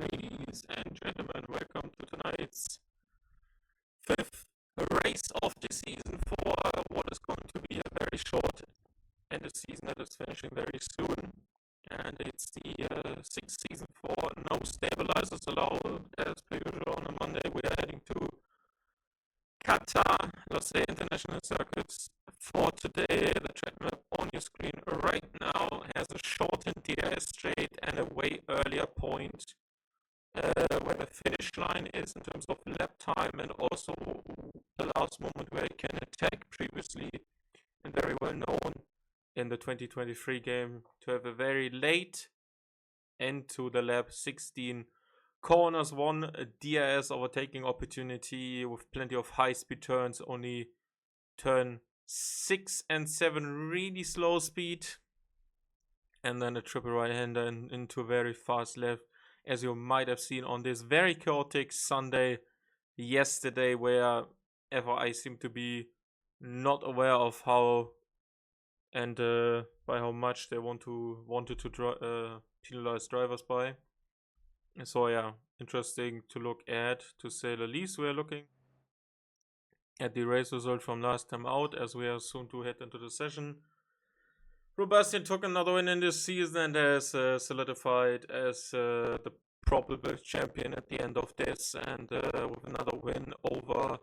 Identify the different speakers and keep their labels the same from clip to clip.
Speaker 1: Ladies and gentlemen, welcome to tonight's fifth race of the season for what is going to be a very short end of season that is finishing very soon. And it's the sixth season for no stabilizers allowed. As per usual on a Monday, we are heading to Qatar, let's say international circuits. For today, the track map on your screen right now has a shortened DRS straight and a way earlier point where the finish line is in terms of lap time, and also the last moment where it can attack. Previously and very well known in the 2023 game to have a very late end to the lap 16 corners, one DRS overtaking opportunity with plenty of high speed turns, only turn 6 and 7 really slow speed, and then a triple right hander into a very fast left, as you might have seen on this very chaotic Sunday yesterday, where FIA seemed to be not aware of how and by how much they wanted to penalize drivers by. So yeah, interesting to look at, to say the least. We are looking at the race result from last time out, as we are soon to head into the session. Sebastian took another win in this season and has solidified as the probable champion at the end of this, and with another win over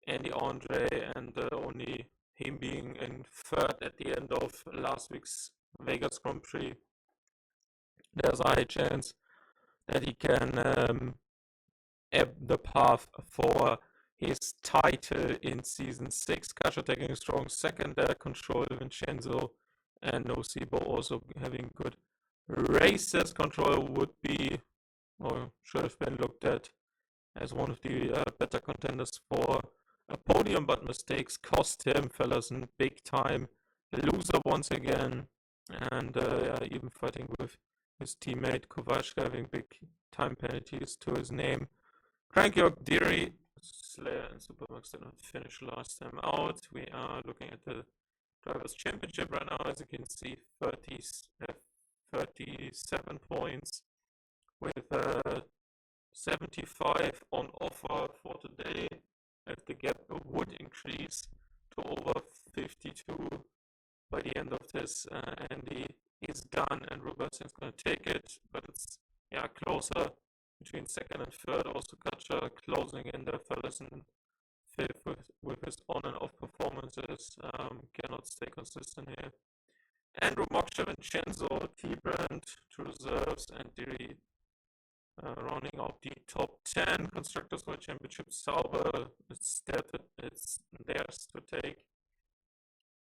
Speaker 1: Andy Andre, and only him being in third at the end of last week's Vegas Grand Prix. There's a high chance that he can ebb the path for his title in Season 6. Kasha taking a strong second control, Vincenzo and Nocibo also having good races. Control would be, or should have been looked at as one of the better contenders for a podium, but mistakes cost him. Fellerson big time loser once again, and even fighting with his teammate Kovac, having big time penalties to his name. Crankyork, Deary, Slayer and Supermax did not finish last time out. We are looking at the Drivers' Championship right now. As you can see, 37 points with 75 on offer for today. If the gap would increase to over 52 by the end of this, Andy is done and Robertson's going to take it, but it's closer between second and third. Also Kutcher closing in the Ferguson fifth with his on and off performances, cannot stay consistent here. Andrew Moksha, Vincenzo, T-Brand, two reserves, and Diri rounding out the top 10. Constructors World Championship, Sauber, it's theirs to take,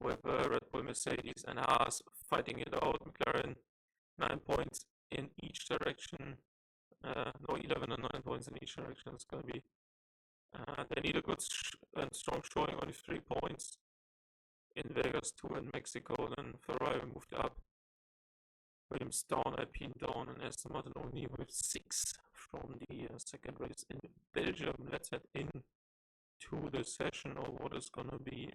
Speaker 1: with Red Bull, Mercedes and Haas fighting it out. McLaren 9 points in each direction. 11 and 9 points in each direction. It's going to be, they need a good and strong showing, only 3 points in Vegas, 2 in Mexico. Then Ferrari moved up, Williams down, Alpine down, and Aston Martin only with 6 from the second race in Belgium. Let's head in to the session, or what is going to be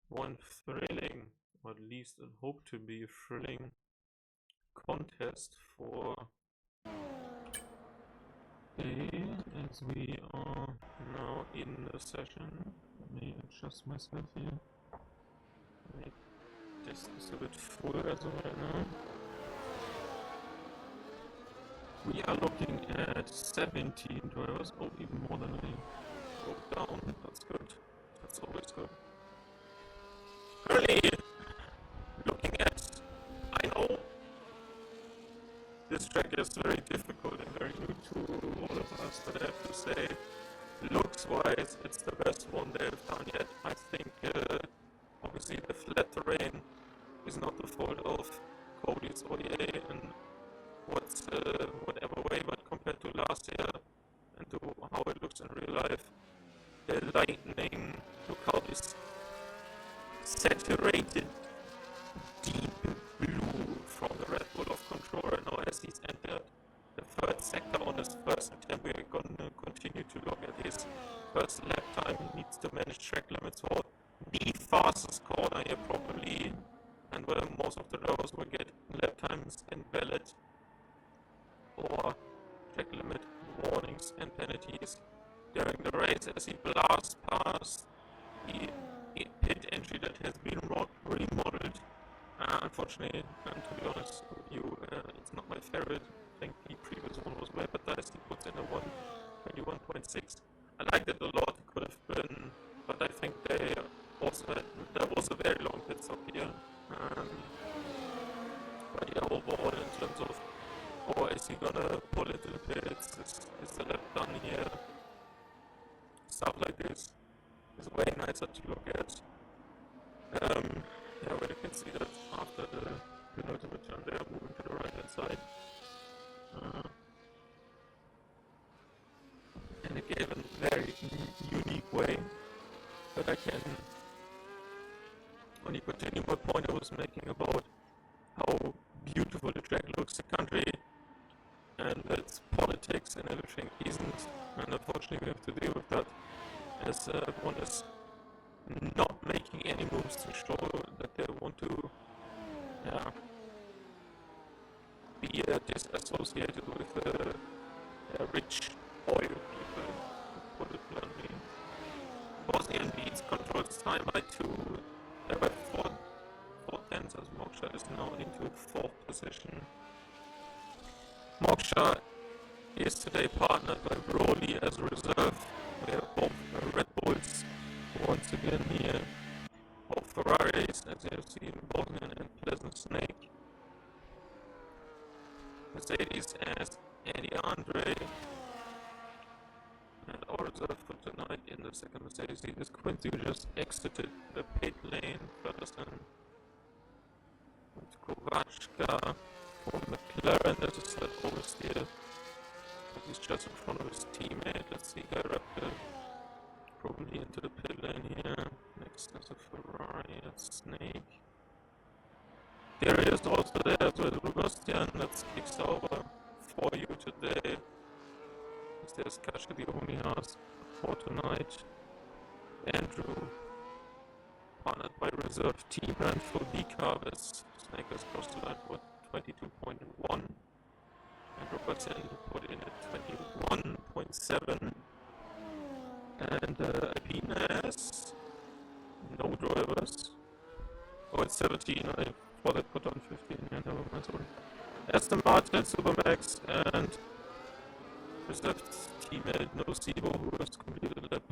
Speaker 1: one thrilling, or at least hope to be a thrilling contest for as we are now in the session. Let me adjust myself here. This is a bit full as of right now. We are looking at 17 drivers, or even more than I wrote down. That's good. That's always good. Currently looking at, I know this track is very difficult and very new to all of us, but I have to say, looks wise, it's the best one they've done yet. I think obviously the flat terrain is not the fault of Cody's ODA and whatever way, but compared to last year and to how it looks in real life, the lightning, look how this saturated deep blue from the Red Bull of Control right now, as he's entered the third sector on his first attempt. We're going to continue to look at his first lap time. He needs to manage track limits for the fastest corner here probably, and where most of the drivers will get lap times invalid or track limit warnings and penalties during the race as he blasts past the pit entry that has been remodeled. Unfortunately, and to be honest with you, it's not my favorite. I think the previous one was way better as he puts in a 121.6. I liked it a lot, it could have been, but I think they also had, that was a very long pit stop here. But yeah, overall in terms of, oh, is he gonna pull into the pits, is the lap done here, stuff like this is way nicer to look at. Yeah, but you can see that after the penultimate turn they are moving to the right hand side. And it gave a very unique way that I can only continue my point I was making about how beautiful the track looks, the country, and its politics and everything isn't. And unfortunately we have to deal with that as one is not making any moves to show that they want to be disassociated with rich oil people, to put it bluntly. Bosnian leads controls time by by 4 tenths as Moksha is now into 4th position. Moksha is today partnered by Broly as reserve. We have both Red Bulls once again here, both Ferraris as you have seen, Bosnian and Pleasant Snake. Mercedes as Eddie Andre, and our reserve for tonight in the second Mercedes seat is Quincy, who just exited the pit lane. Ferguson and Kovachka for McLaren, that is that oversteer. He's just in front of his teammate. Let's see, Raptor probably into the pit lane here. Next is a Ferrari, a Snake. There he is also there as well, Sebastian. That's kicks over for you today. There's Kasha, the only house for tonight. Andrew, partnered by reserve team and for decarb as Snake has crossed the line for 22.1. And Robertson put in at 21.7. And Alpine has no drivers. Oh, it's 17. I thought I put on 15. Yeah, never mind. Sorry. Aston Martin, Supermax, and reserved teammate Nocivo, who has completed lap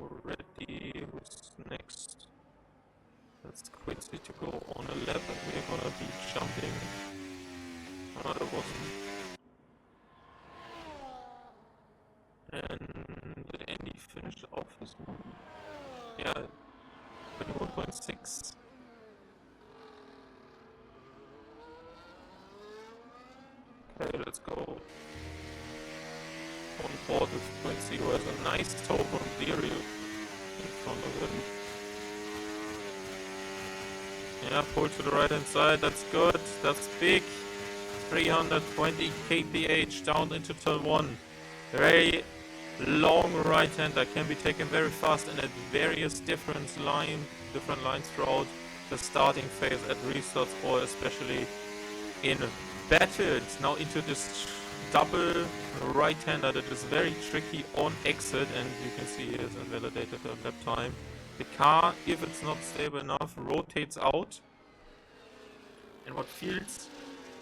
Speaker 1: already. Who's next? That's Quincy to go on a lap, and we're gonna be jumping. That wasn't. And did Andy finish off his one? Yeah, 21.6. Okay, let's go on board with Quincy, who has a nice toe from Theory in front of him. Yeah, pull to the right hand side, that's good, that's big. 320 kph down into turn 1. Very long right hander, can be taken very fast and at various different lines throughout the starting phase at restarts, or especially in battles. Now into this double right hander that is very tricky on exit, and you can see it is invalidated at lap time. The car, if it's not stable enough, rotates out, and what feels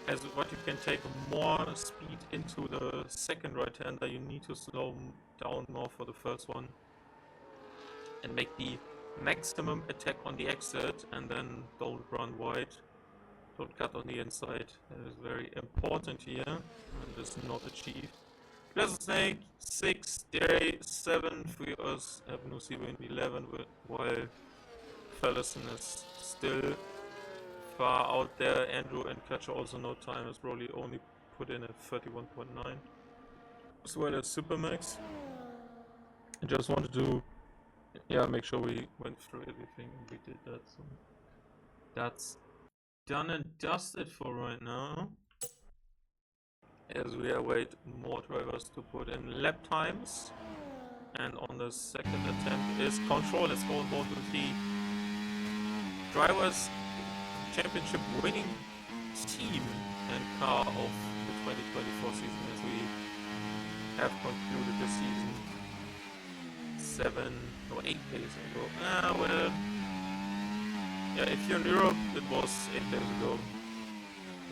Speaker 1: as what you can take more speed into the second right hander, you need to slow down more for the first one and make the maximum attack on the exit, and then don't run wide, don't cut on the inside. That is very important here, and is not achieved. Pleasant Snake 6, Dairy 7 for us, Nocivo in 11, while Ferguson is still far out there. Andrew and Catcher also no time, as Broly only put in at 31.9, as well as Supermax. I just wanted to make sure we went through everything and we did that, so that's done and dusted for right now, as we await more drivers to put in lap times. And on the second attempt is Control. Let's go on board with the Drivers Championship winning team and car of the 2024 season, as we have concluded the season 7 or 8 days ago. Ah, well, yeah, if you're in Europe, it was 8 days ago.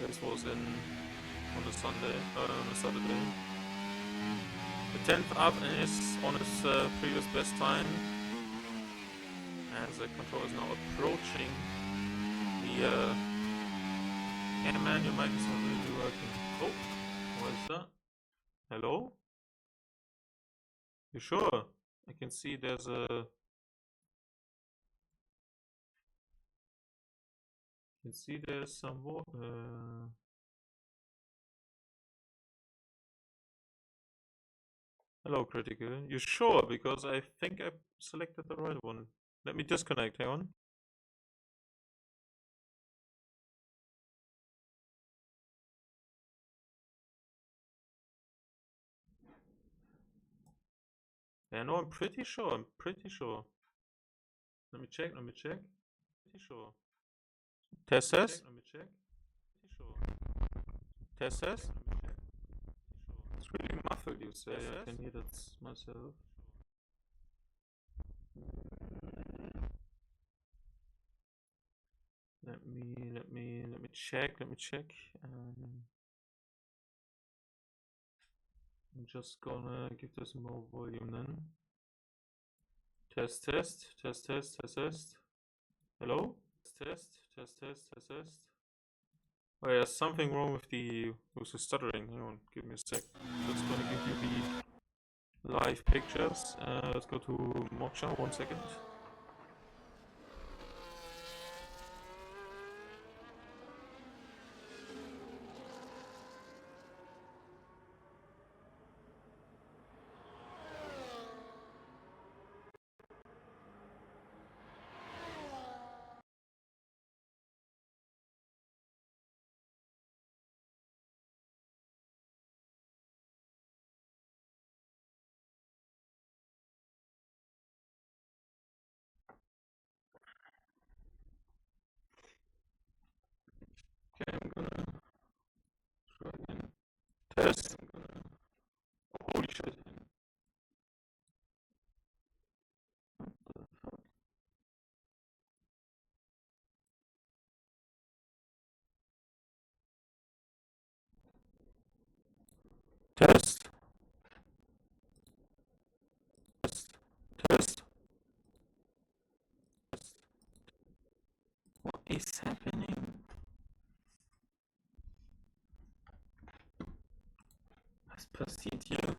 Speaker 1: This was on a Sunday, on a Saturday. The 10th up is on his previous best time, as the control is now approaching the. Yeah, man, your mic is not really working. Oh, what is that? Hello? You sure? I can see there's a. I can see there's some Hello, Critical. You sure? Because I think I selected the right one. Let me disconnect. Hang on. Yeah, no, I'm pretty sure. I'm pretty sure. Let me check. Let me check. Pretty sure. Test test. Let me check. Pretty sure. Test test. It's really muffled, you say. I can hear that myself. Let me check. Let me check. I'm just gonna give this more volume then. Test test. Test test. Test test. Hello? Test test test test test. Oh, yeah, something wrong with the stuttering. Hang on, give me a sec. Just gonna give you the live pictures. Let's go to Moksha. 1 second. Okay, I'm gonna try again. Test. Holy shit. Test. Test. Test. What is happening? Was passiert hier?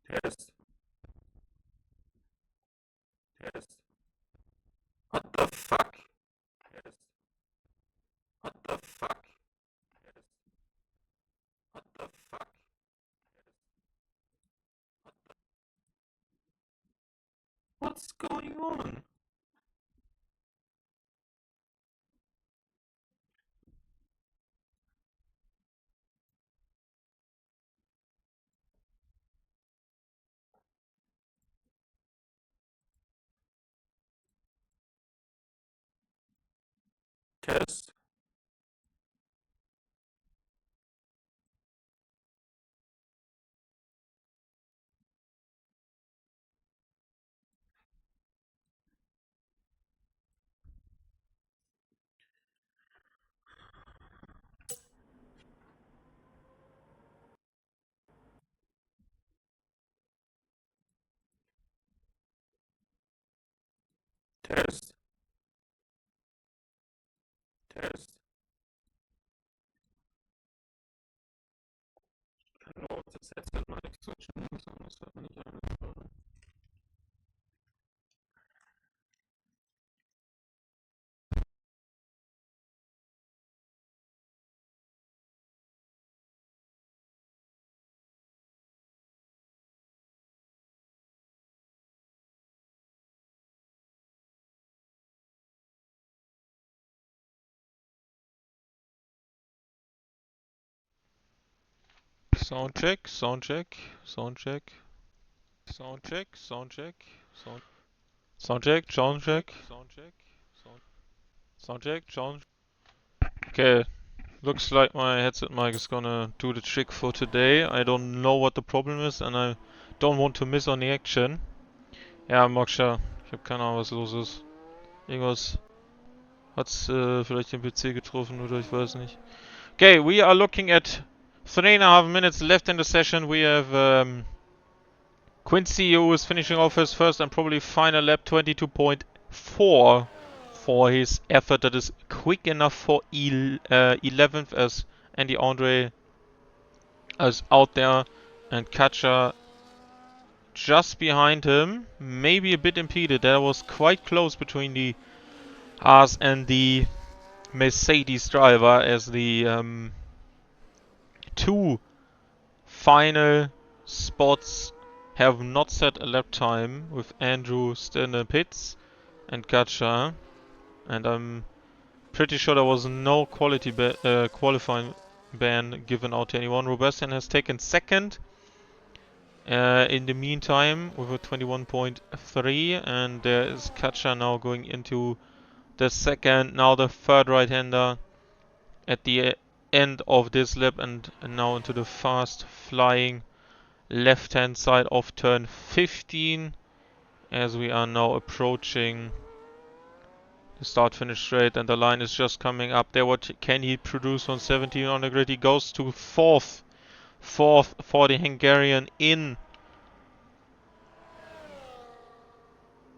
Speaker 1: Test. Test. What the fuck? Test. What the fuck? Test. What the fuck? What's going on? Test. Test. Test. Genau, das Headset mal switchen muss, aber das hört man nicht an. Sound check, sound check, sound check, sound check, sound check, sound check, sound check, sound check, sound. Okay, looks like my headset mic is gonna do the trick for today. I don't know what the problem ist and I don't want to miss on the action. Ja, Moksha, ich habe keine Ahnung, was los ist. Irgendwas hat's vielleicht den PC getroffen oder ich weiß nicht. Okay, we are looking at 3.5 minutes left in the session. We have Quincy, who is finishing off his first and probably final lap, 22.4 for his effort. That is quick enough for 11th, as Andy Andre is out there, and Katja just behind him, maybe a bit impeded. That was quite close between the Haas and the Mercedes driver, as the two final spots have not set a lap time, with Andrew still in the pits and Katja, and I'm pretty sure there was no qualifying ban given out to anyone. Robertson has taken second in the meantime with a 21.3, and there is Katja now going into the second, now the third right-hander at the end of this lap, and now into the fast flying left-hand side of turn 15, as we are now approaching the start-finish straight, and the line is just coming up there. What can he produce on 17 on the grid? He goes to fourth for the Hungarian in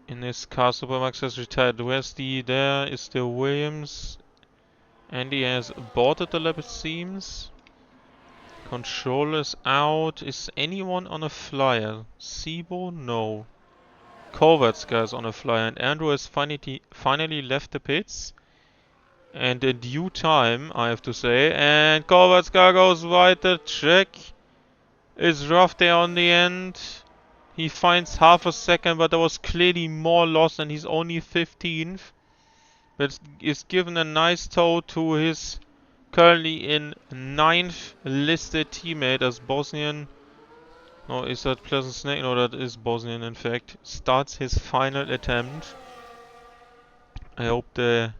Speaker 1: this car. Supermax has retired. Where's there is the Williams, and he has aborted the lap, it seems. Controllers out. Is anyone on a flyer? Sibo? No. Kovacs is on a flyer, and Andrew has finally left the pits. And in due time, I have to say. And Kovacs goes wide. The track is rough there on the end. He finds half a second, but there was clearly more loss, and he's only 15th. But is given a nice tow to his currently in 9th listed teammate as Bosnian. No, is that Pleasant Snake? No, that is Bosnian, in fact. Starts his final attempt. I hope the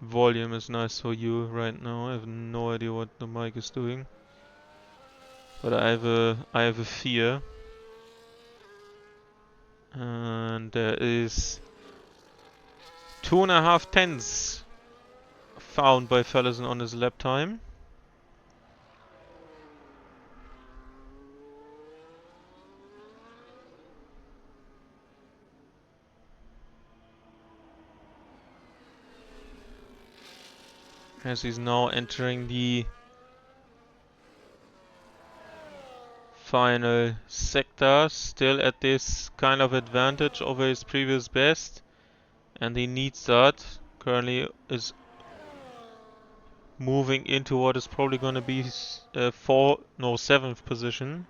Speaker 1: volume is nice for you right now. I have no idea what the mic is doing, but I have a fear. And there is 2.5 tenths found by Fellison on his lap time. As he's now entering the final sector, still at this kind of advantage over his previous best, and he needs that. Currently is moving into what is probably going to be 7th position.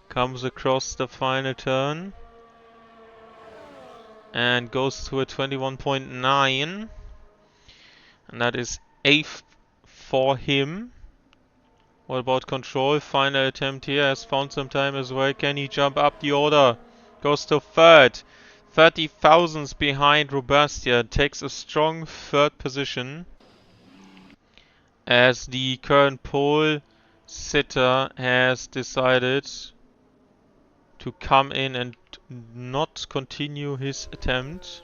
Speaker 1: Comes across the final turn and goes to a 21.9, and that is 8th for him. What about control? Final attempt here, has found some time as well. Can he jump up the order? Goes to third. 30 thousandths behind Robastia. Takes a strong third position, as the current pole sitter has decided to come in and not continue his attempt.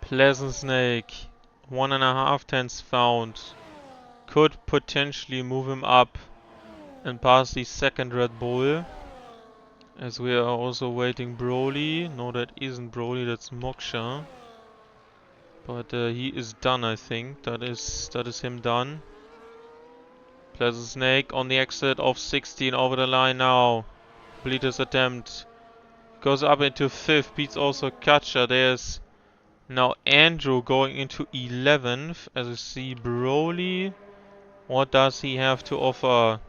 Speaker 1: Pleasant Snake, 1.5 tenths found. Could potentially move him up and pass the second Red Bull. As we are also waiting Broly. No, that isn't Broly, that's Moksha. But he is done, I think. That is him done. Pleasant Snake on the exit of 16 over the line now. Complete his attempt. Goes up into 5th, beats also Katja. There's now Andrew going into 11th. As you see, Broly. What does he have to offer?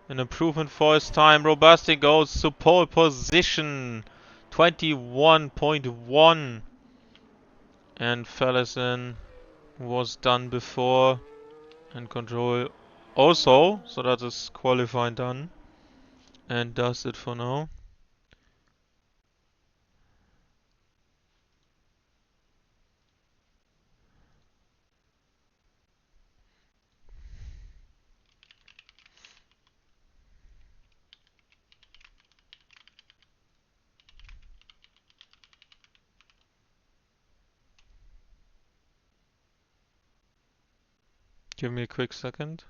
Speaker 1: An improvement for his time. Robusti goes to pole position. 21.1.
Speaker 2: And Falison was done before. And control also, so that is qualifying done. And does it for now. Give me a quick second.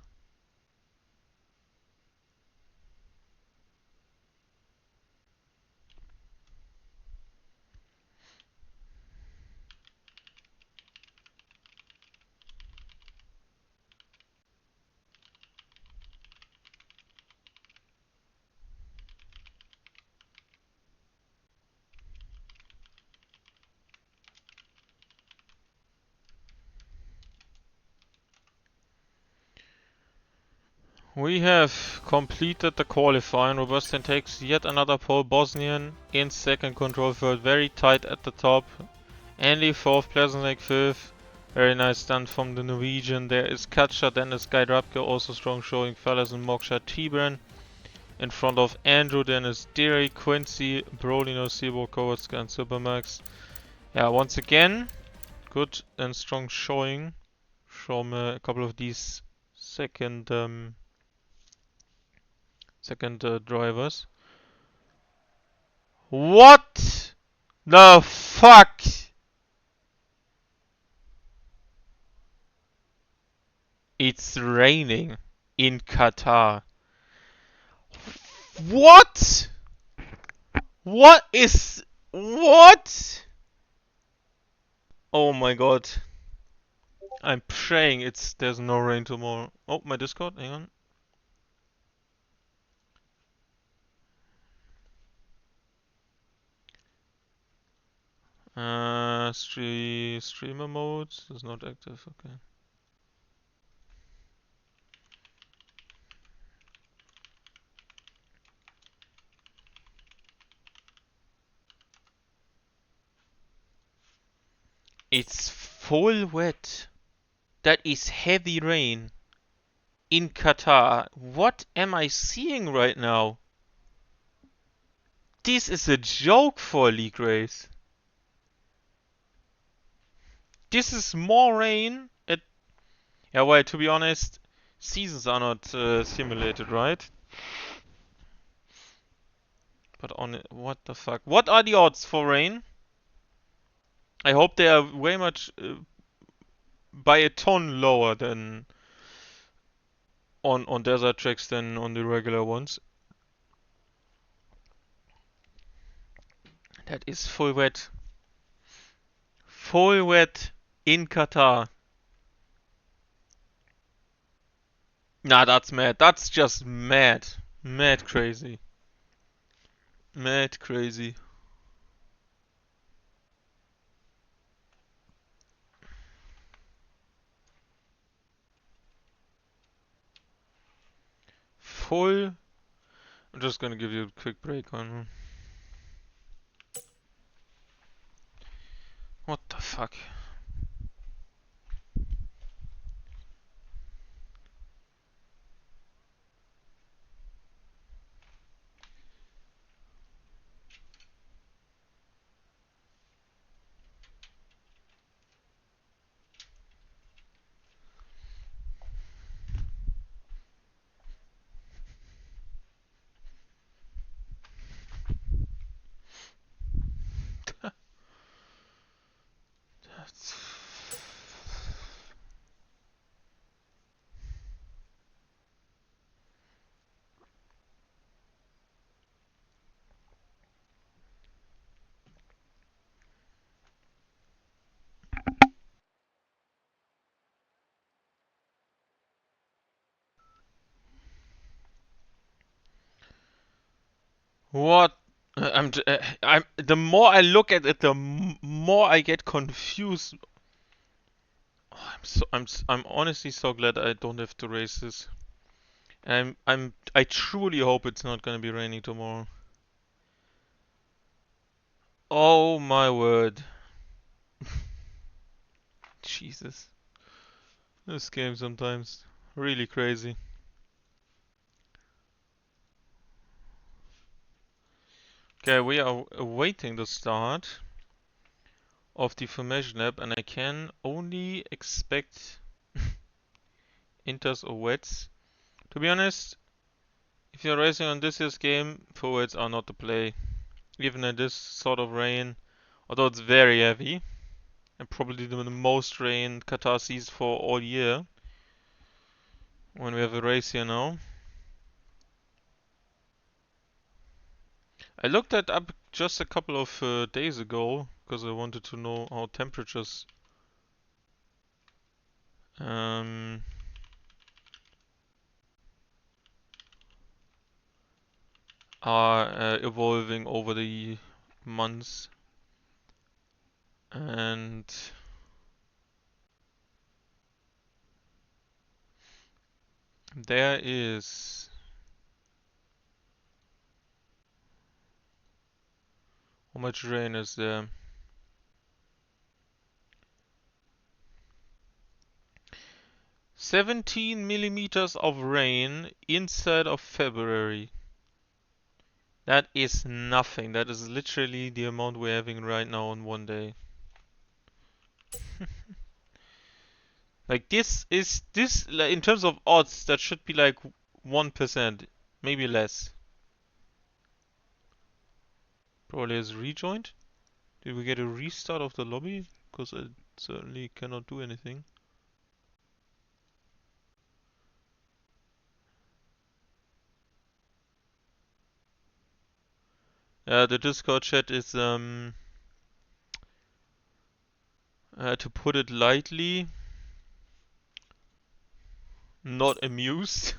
Speaker 2: We have completed the qualifying. Robustian takes yet another pole. Bosnian in second, control third, very tight at the top. Andy fourth, Pleasant fifth. Very nice stunt from the Norwegian. There is Katja, then is Guy Rapke, also strong showing. Fellas and Moksha Tibran. In front of Andrew, then is Derry, Quincy, Brolino, Sebo, Kowalska, and Supermax. Yeah, once again, good and strong showing from a couple of these second drivers. What the fuck? It's raining in Qatar. What? What is... What? Oh my god. I'm praying there's no rain tomorrow. Oh, my Discord, hang on. Streamer mode is not active, okay. It's full wet. That is heavy rain in Qatar. What am I seeing right now? This is a joke for a league race. This is more rain. Yeah, well, to be honest, seasons are not simulated, right? But what the fuck? What are the odds for rain? I hope they are way much by a ton lower than on desert tracks than on the regular ones. That is full wet. Full wet in Qatar. Nah, that's mad. That's just mad. Mad crazy. Mad crazy. Full. I'm just gonna give you a quick break on. What the fuck? That's... What? I'm. The more I look at it, the more I get confused. Oh, I'm honestly so glad I don't have to race this. I truly hope it's not gonna be raining tomorrow. Oh my word. Jesus. This game sometimes really crazy. Okay, we are awaiting the start of the formation lab, and I can only expect inters or wets. To be honest, if you're racing on this year's game, forwards are not the play. Even in this sort of rain, although it's very heavy, and probably the most rain Qatar sees for all year, when we have a race here now. I looked that up just a couple of days ago, because I wanted to know how temperatures are evolving over the months. And there is how much rain is there? 17 millimeters of rain inside of February. That is nothing. That is literally the amount we're having right now in one day. Like this, like, in terms of odds, that should be like 1%, maybe less. Probably has rejoined. Did we get a restart of the lobby? Because I certainly cannot do anything. The Discord chat is to put it lightly, not amused.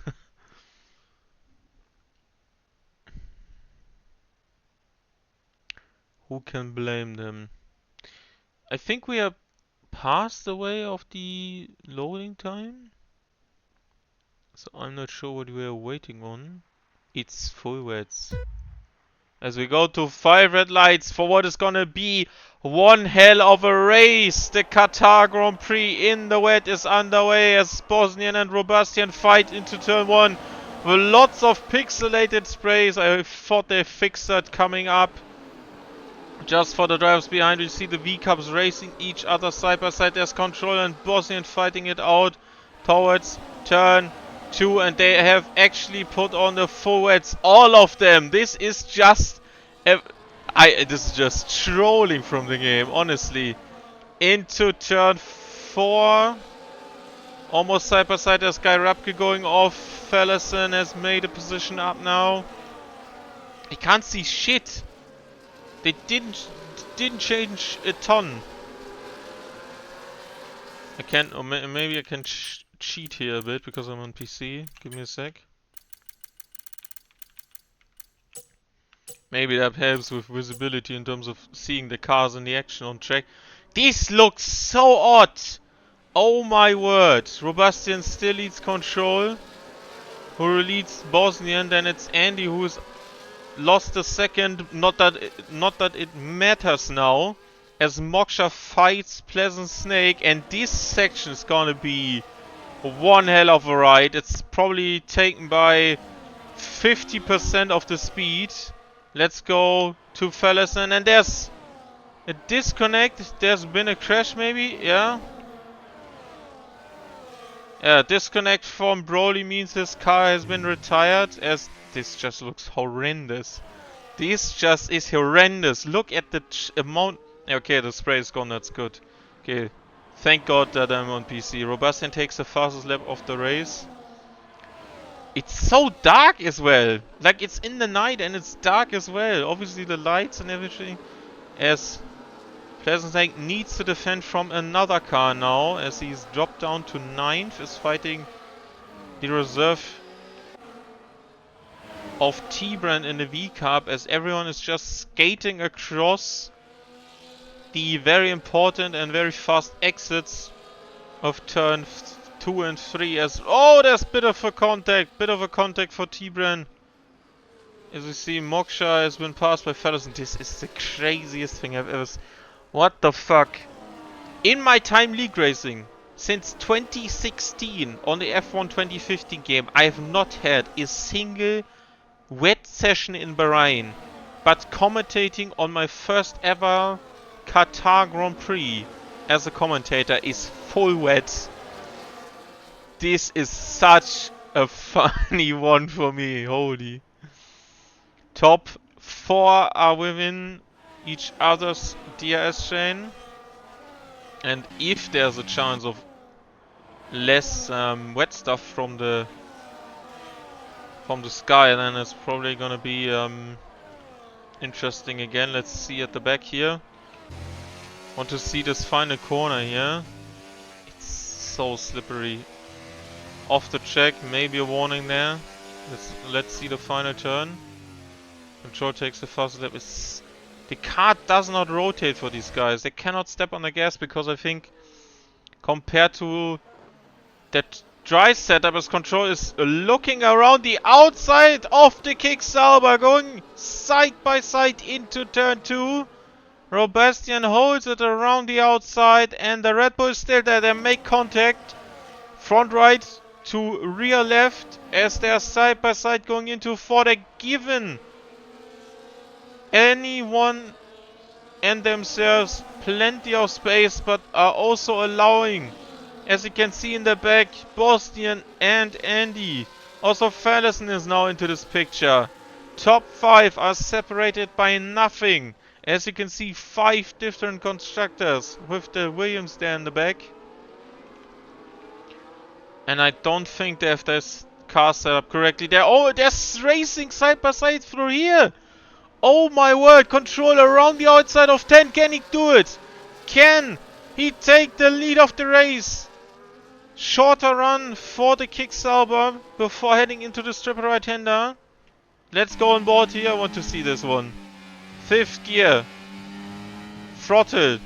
Speaker 2: Who can blame them? I think we are past the way of the loading time, so I'm not sure what we are waiting on. It's full wets. As we go to 5 red lights for what is gonna be one hell of a race. The Qatar Grand Prix in the wet is underway as Bosnian and Robustian fight into turn 1 with lots of pixelated sprays. I thought they fixed that coming up. Just for the drivers behind, we see the V-Cups racing each other side by side. There's Control and Bosnian fighting it out towards turn 2, and they have actually put on the full wets, all of them. This is just this is just trolling from the game, honestly. Into turn 4, almost side by side. There's Guy Rapke going off. Fellison has made a position up now. I can't see shit. They didn't change a ton. I can, or maybe I can cheat here a bit because I'm on PC. Give me a sec. Maybe that helps with visibility in terms of seeing the cars in the action on track. This looks so odd! Oh my word! Robustian still leads Control, who leads Bosnian. Then it's Andy who's lost a second. Not that it matters now, as Moksha fights Pleasant Snake, and this section is gonna be one hell of a ride. It's probably taken by 50% of the speed. Let's go to Fellison, and there's a disconnect. There's been a crash maybe, yeah? Yeah, disconnect from Broly means his car has been retired, as this just looks horrendous. This just is horrendous. Look at the amount. Okay, the spray is gone, that's good. Okay, thank God that I'm on PC. Robustian takes the fastest lap of the race. It's so dark as well. Like, it's in the night and it's dark as well. Obviously the lights and everything. As Pleasant Snake needs to defend from another car now, as he's dropped down to 9th, is fighting the reserve of T-Brand in the V-Cup, as everyone is just skating across the very important and very fast exits of turn 2 and 3. As there's bit of a contact for T-Brand. As we see, Moksha has been passed by Fellison. This is the craziest thing I've ever seen. What the fuck? In my time league racing, since 2016 on the F1 2015 game, I have not had a single wet session in Bahrain. But commentating on my first ever Qatar Grand Prix as a commentator is full wet. This is such a funny one for me, holy. Top 4 are within each other's DRS chain. And if there's a chance of less wet stuff from the sky, then it's probably gonna be interesting again. Let's see at the back here. Want to see this final corner here. It's so slippery. Off the track, maybe a warning there. Let's see the final turn. Control takes the fast lap. The car does not rotate for these guys. They cannot step on the gas because I think compared to that dry setup as Control is looking around the outside of the Kicksauber, going side by side into turn 2. Robastian holds it around the outside and the Red Bull is still there. They make contact. Front right to rear left as they are side by side going into 4. They're given anyone and themselves plenty of space, but are also allowing, as you can see in the back, Bosnian and Andy. Also Fallison is now into this picture. Top 5 are separated by nothing. As you can see, 5 different constructors with the Williams there in the back. And I don't think they have this car set up correctly. They're racing side by side through here. Oh my word, Control around the outside of 10. Can he do it? Can he take the lead of the race? Shorter run for the Kicksauber before heading into the triple right-hander. Let's go on board here. I want to see this one. 5th gear. Throttle.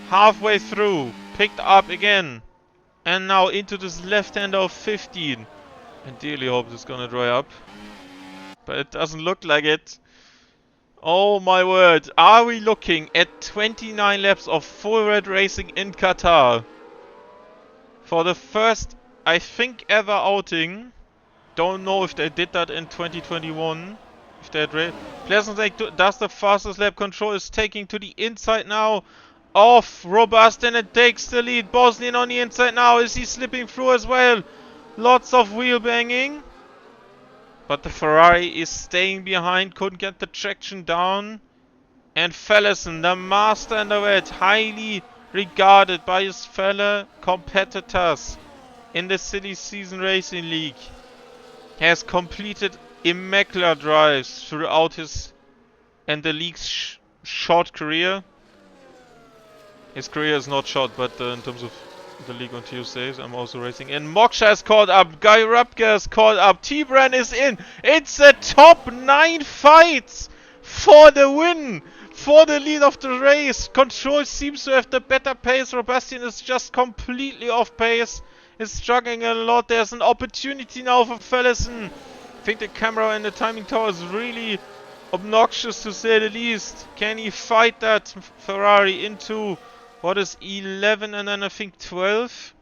Speaker 2: Halfway through. Picked up again. And now into this left-hander of 15. I dearly hope this is gonna dry up. But it doesn't look like it. Oh my word. Are we looking at 29 laps of full red racing in Qatar? For the first, I think, ever outing. Don't know if they did that in 2021. If they had Pleasant Lake does the fastest lap. Control is taking to the inside now. Off Robust, and it takes the lead. Bosnian on the inside now. Is he slipping through as well? Lots of wheel banging. But the Ferrari is staying behind. Couldn't get the traction down. And Fallison, the master in the red, highly regarded by his fellow competitors in the Silly Season Racing League, has completed immaculate drives throughout his and the league's short career. His career is not short, but in terms of the league on Tuesdays, I'm also racing. And Moksha is called up, Guy Rupke is called up, T-Bran is in. It's a top 9 fight for the win, for the lead of the race. Control seems to have the better pace. Robastian is just completely off pace. Is struggling a lot. There's an opportunity now for Fallison. I think the camera and the timing tower is really obnoxious, to say the least. Can he fight that Ferrari into what is 11 and then I think 12?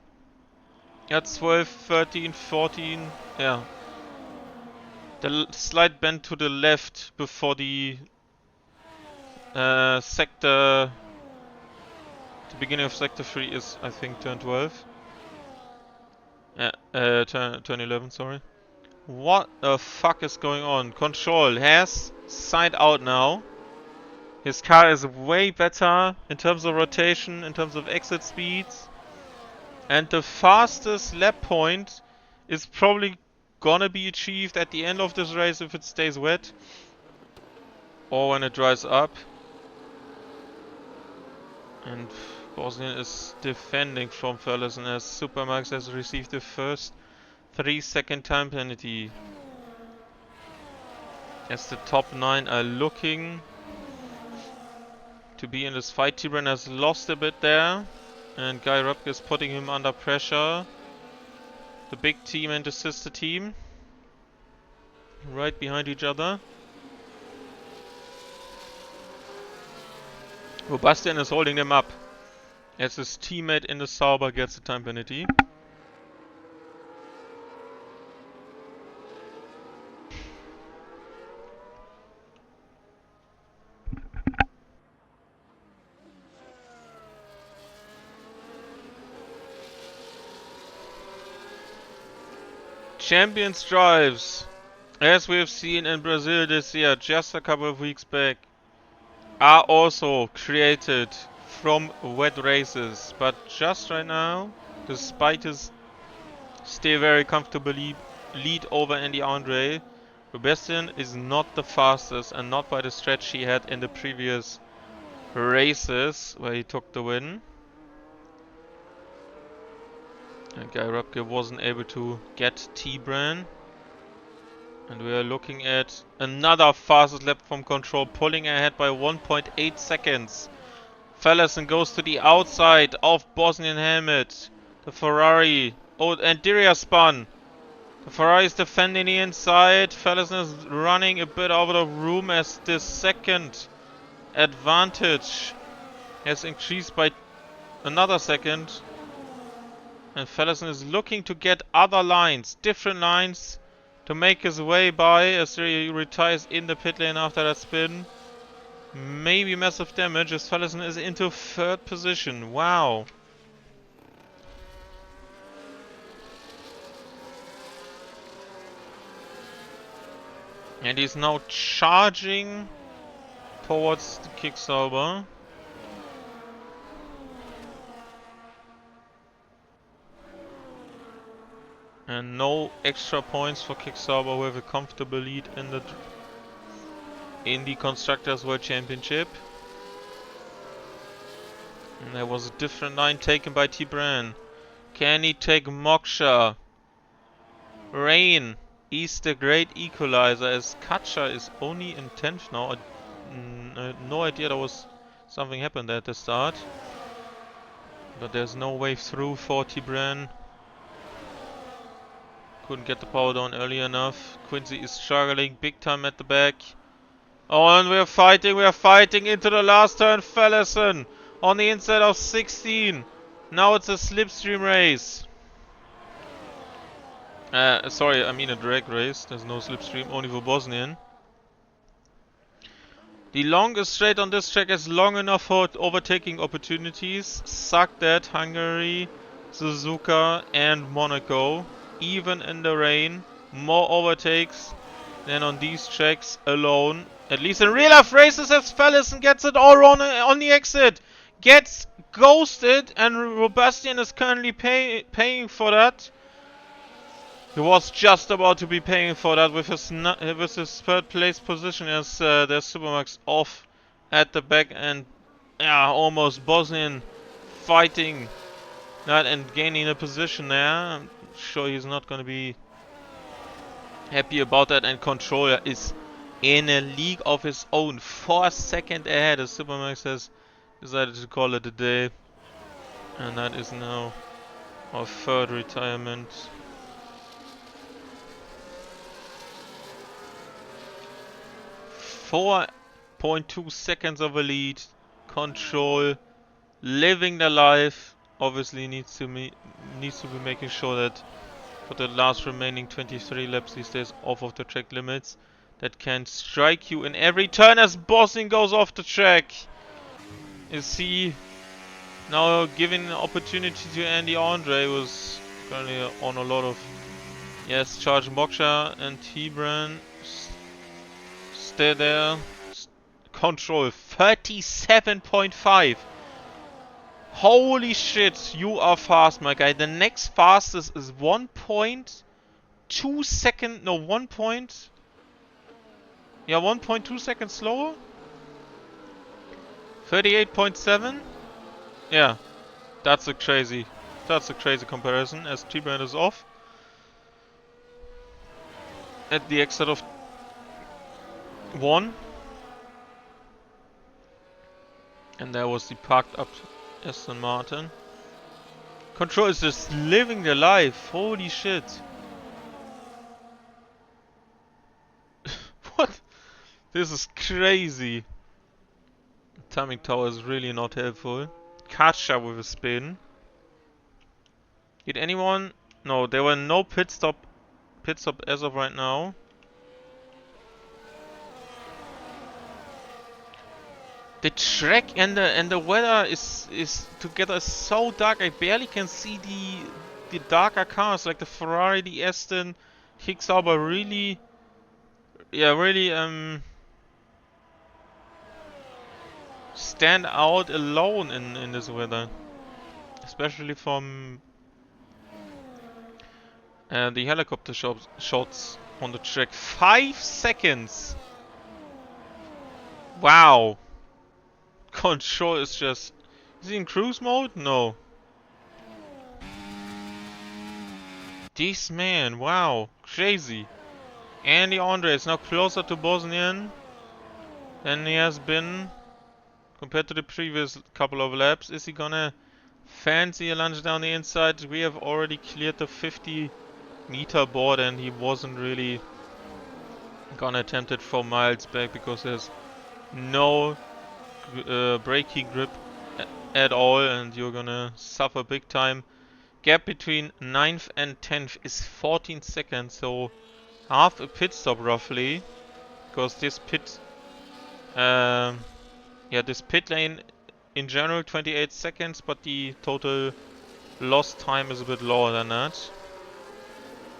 Speaker 2: That's 12, 13, 14. Yeah. The slight bend to the left before the sector. The beginning of sector 3 is, I think, turn 12. Turn 11, sorry. What the fuck is going on? Control has side out now. His car is way better in terms of rotation, in terms of exit speeds. And the fastest lap point is probably gonna be achieved at the end of this race if it stays wet. Or when it dries up. And Bosnian is defending from Fallison as Supermax has received the first 3-second time penalty. As the top 9 are looking to be in this fight. T-Bran has lost a bit there. And Guy Rupke is putting him under pressure. The big team and the sister team. Right behind each other. Robastian is holding them up. as his teammate in the Sauber gets a time penalty. Champions drives, as we have seen in Brazil this year, just a couple of weeks back, are also created from wet races. But just right now, despite his still very comfortably lead over Andy Andre, Sebastian is not the fastest and not by the stretch he had in the previous races where he took the win. And Guy Röpke wasn't able to get T-Bran. And we are looking at another fastest lap from control, pulling ahead by 1.8 seconds. Fallison goes to the outside of Bosnian helmet. The Ferrari. Oh, and Diria spun. The Ferrari is defending the inside. Fallison is running a bit out of room as the second advantage has increased by another second. And Fallison is looking to get other lines, different lines, to make his way by as he retires in the pit lane after that spin. Maybe massive damage as Fallison is into third position. Wow. And he's now charging towards the Kicksauber. And no extra points for Kicksauber, who have a comfortable lead in the Constructors World Championship. And there was a different line taken by T-Bran. Can he take Moksha? Rain is the great equalizer as Kacha is only in 10th now. I had no idea there was something happened at the start. But there's no way through for T-Bran. Couldn't get the power down early enough. Quincy is struggling big time at the back. Oh, and we're fighting into the last turn. Fallison on the inside of 16. Now it's a slipstream race. Sorry, I mean a drag race. There's no slipstream, only for Bosnian. The longest straight on this track is long enough for overtaking opportunities. Suck that, Hungary, Suzuka and Monaco. Even in the rain, more overtakes than on these tracks alone. At least in real life races as Fallison gets it all wrong on the exit. Gets ghosted and Sebastian is currently paying for that. He was just about to be paying for that with his third place position as there's Supermax off at the back and yeah, almost Bosnian fighting that and gaining a position there. I'm sure he's not going to be happy about that, and Controller is in a league of his own, 4 seconds ahead as Supermax has decided to call it a day, and that is now our third retirement. 4.2 seconds of a lead. Control living the life. Obviously needs to be making sure that for the last remaining 23 laps he stays off of the track limits. That can strike you in every turn as Bosnian goes off the track. Is he now giving an opportunity to Andy Andre, who's currently on a lot of charge Moksha and T-Bran. Stay there. Control 37.5. Holy shit, you are fast, my guy. The next fastest is 1.2 seconds. No, 1.2 seconds slower. 38.7. Yeah, that's a crazy comparison as T-Bran is off at the exit of 1. And there was the parked up Aston Martin. Control is just living their life. Holy shit. What? This is crazy. Timing tower is really not helpful. Katja with a spin. Did anyone? No, there were no pit stop as of right now. The track and the weather is together so dark. I barely can see the darker cars like the Ferrari, the Aston, Kick Sauber. Really, yeah, really stand out alone in this weather, especially from the helicopter shots on the track. 5 seconds. Wow. Control is just... Is he in cruise mode? No. This man, wow. Crazy. Andy Andre is now closer to Bosnian than he has been compared to the previous couple of laps. Is he gonna fancy a lunge down the inside? We have already cleared the 50-meter board and he wasn't really gonna attempt it 4 miles back because there's no brakey grip at all and you're gonna suffer big time. Gap between 9th and 10th is 14 seconds, so half a pit stop roughly, because this pit this pit lane in general 28 seconds, but the total lost time is a bit lower than that,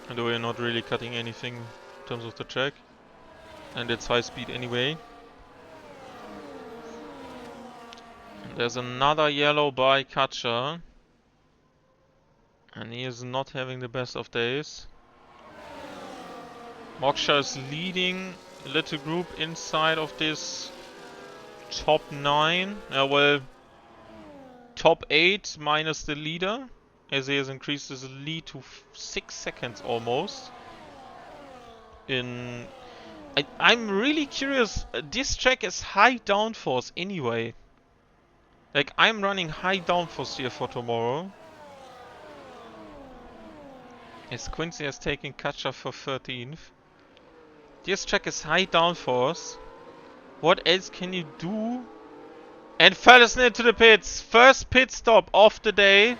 Speaker 2: although we're not really cutting anything in terms of the track, and it's high speed anyway. There's another yellow by Katja. And he is not having the best of days. Moksha is leading a little group inside of this top 9. Well, top 8 minus the leader, as he has increased his lead to 6 seconds almost. I'm really curious. This track is high downforce anyway. Like, I'm running high downforce here for tomorrow. As Quincy has taken Katja for 13th. This track is high downforce. What else can you do? And Ferguson into the pits. First pit stop of the day.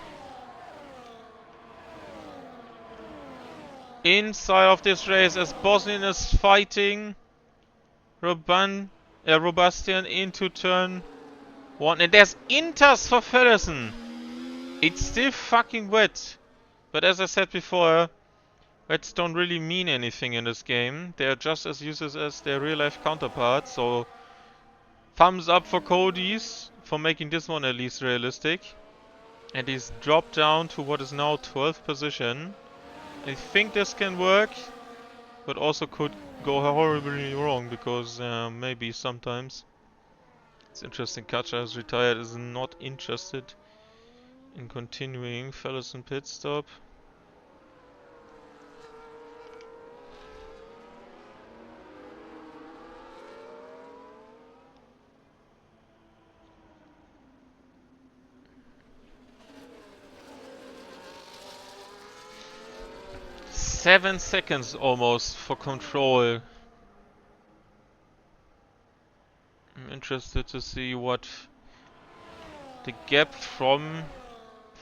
Speaker 2: Inside of this race as Bosnian is fighting Robastian into turn 1. And there's inters for Ferguson. It's still fucking wet. But as I said before, wets don't really mean anything in this game. They are just as useless as their real life counterparts. So thumbs up for Cody's for making this one at least realistic. And he's dropped down to what is now 12th position. I think this can work, but also could go horribly wrong because maybe sometimes. It's interesting, Katja is retired, is not interested in continuing. Fellowson pit stop. Seven seconds almost for control. I'm interested to see what the gap from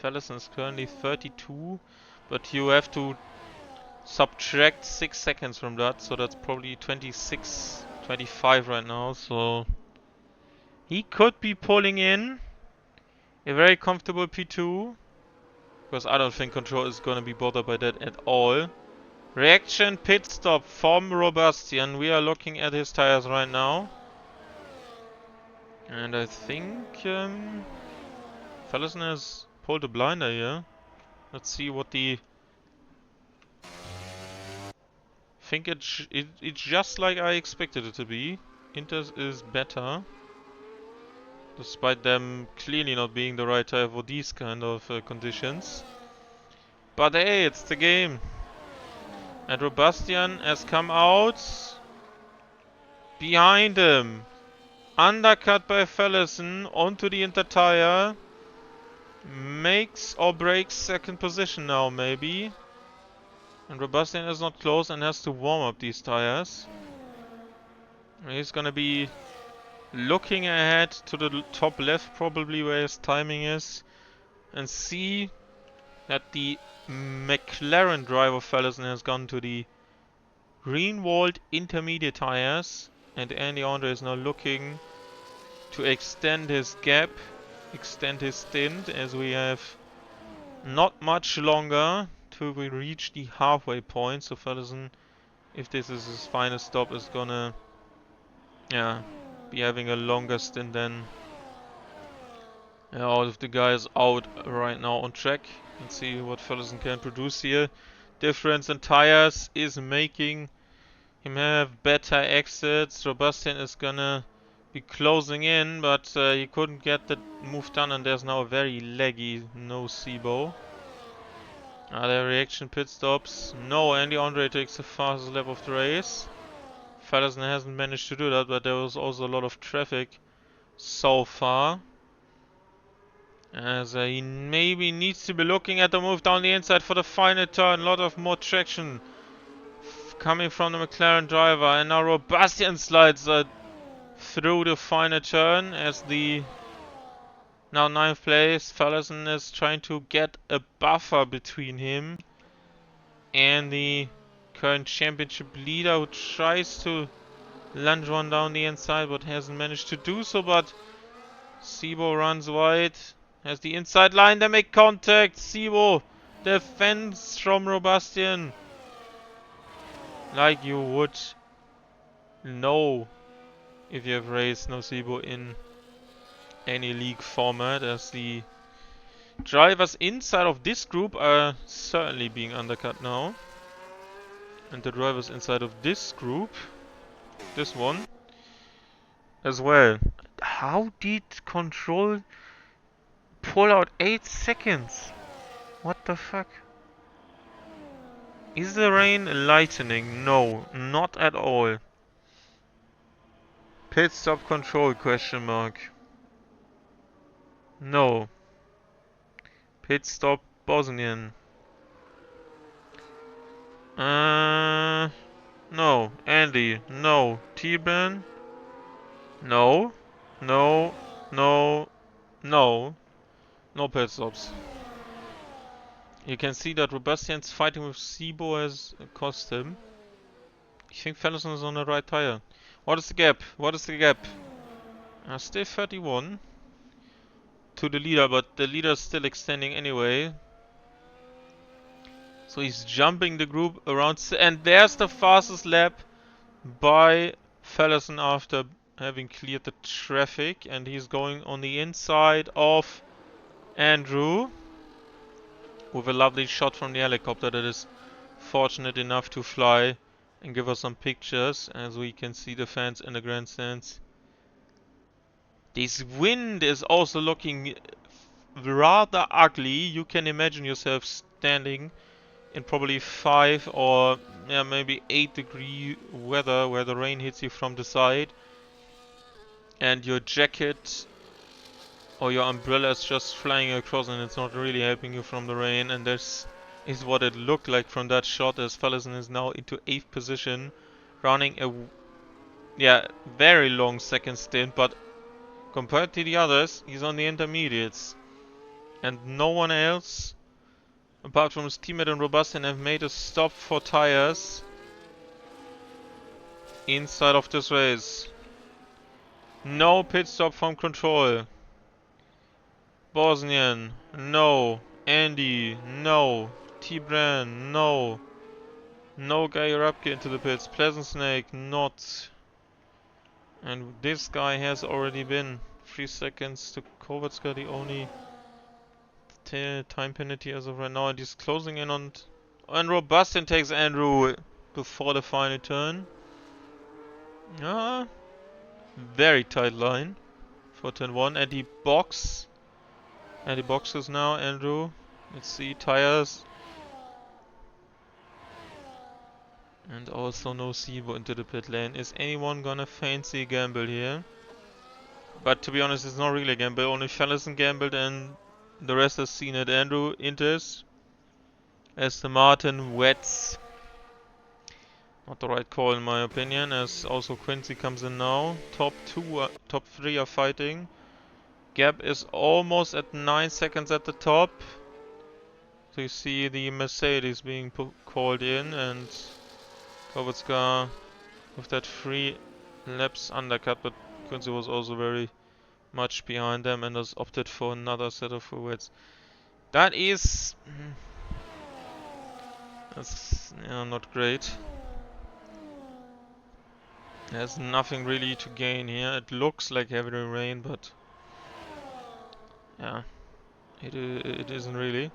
Speaker 2: Fellowson is currently 32, but you have to subtract 6 seconds from that, so that's probably 26, 25 right now, so he could be pulling in a very comfortable P2, because I don't think Control is gonna be bothered by that at all. Reaction pit stop from Robastian. We are looking at his tires right now. And I think Fellowson has pulled a blinder here. Let's see what the... I think it's just like I expected it to be. Inter is better. Despite them clearly not being the right tire for these kind of conditions. But hey, it's the game. And Robastian has come out behind him. Undercut by Fellowson onto the Inter tire. Makes or breaks second position now, maybe. And Robastian is not close and has to warm up these tires. He's gonna be looking ahead to the top left, probably where his timing is, and see that the McLaren driver Fellison has gone to the green-walled intermediate tires, and Andy Andre is now looking to extend his gap, extend his stint, as we have not much longer till we reach the halfway point. So Fellison, if this is his final stop, is gonna be having a longer stint than all of the guys out right now on track. Let's see what Fellison can produce here. Difference in tires is making him have better exits. Sebastian is gonna be closing in, but he couldn't get the move done, and there's now a very laggy no Sibo. Are there reaction pit stops? No, Andy Andre takes the fastest lap of the race. Fellison hasn't managed to do that, but there was also a lot of traffic so far. As he maybe needs to be looking at the move down the inside for the final turn. A lot of more traction coming from the McLaren driver. And now Sebastian slides through the final turn as the now 9th place. Fellison is trying to get a buffer between him and the current championship leader, who tries to lunge one down the inside but hasn't managed to do so. But Sibo runs wide. Has the inside line, they make contact. Sibo defends from Robastian. Like you would know if you have raced Nocibo in any league format, as the drivers inside of this group are certainly being undercut now. And the drivers inside of this group, this one, as well. How did Control pull out 8 seconds? What the fuck? Is the rain lightening? No, not at all. Pit stop Control, question mark. No. Pit stop Bosnian. No. Andy, no. T-Ban? No. No. No. No. No pit stops. You can see that Robastian's fighting with Sibo has cost him. I think Fellison is on the right tire. What is the gap? What is the gap? Still 31 to the leader, but the leader is still extending anyway. So he's jumping the group around, and there's the fastest lap by Fellison after having cleared the traffic, and he's going on the inside of Andrew with a lovely shot from the helicopter that is fortunate enough to fly and give us some pictures, as we can see the fans in the grandstands. This wind is also looking rather ugly. You can imagine yourself standing in probably 5 or maybe 8-degree weather where the rain hits you from the side, and your jacket or your umbrella is just flying across and it's not really helping you from the rain. And this is what it looked like from that shot, as Fellison is now into 8th position, running a very long second stint, but compared to the others, he's on the intermediates. And no one else, apart from his teammate and Robastian, have made a stop for tires inside of this race. No pit stop from Control. Bosnian, no. Andy, no. T-Bran, no. No Guy Rabke into the pits. Pleasant Snake, not. And this guy has already been 3 seconds to Kovatska, the only time penalty as of right now, and he's closing in on. And Robastian takes Andrew before the final turn. Very tight line for turn 1, and he boxes now, Andrew. Let's see, tires. And also no Sibo into the pit lane. Is anyone gonna fancy a gamble here? But to be honest, it's not really a gamble. Only Fellison gambled, and the rest has seen it. Andrew enters as the Martin wets Not the right call in my opinion, as also Quincy comes in now. Top 3 are fighting. Gap is almost at 9 seconds at the top. So you see the Mercedes being called in, and Kovacs with that 3 laps undercut, but Quincy was also very much behind them and has opted for another set of forwards. That is... that's not great. There's nothing really to gain here. It looks like heavy rain, but yeah, it isn't really.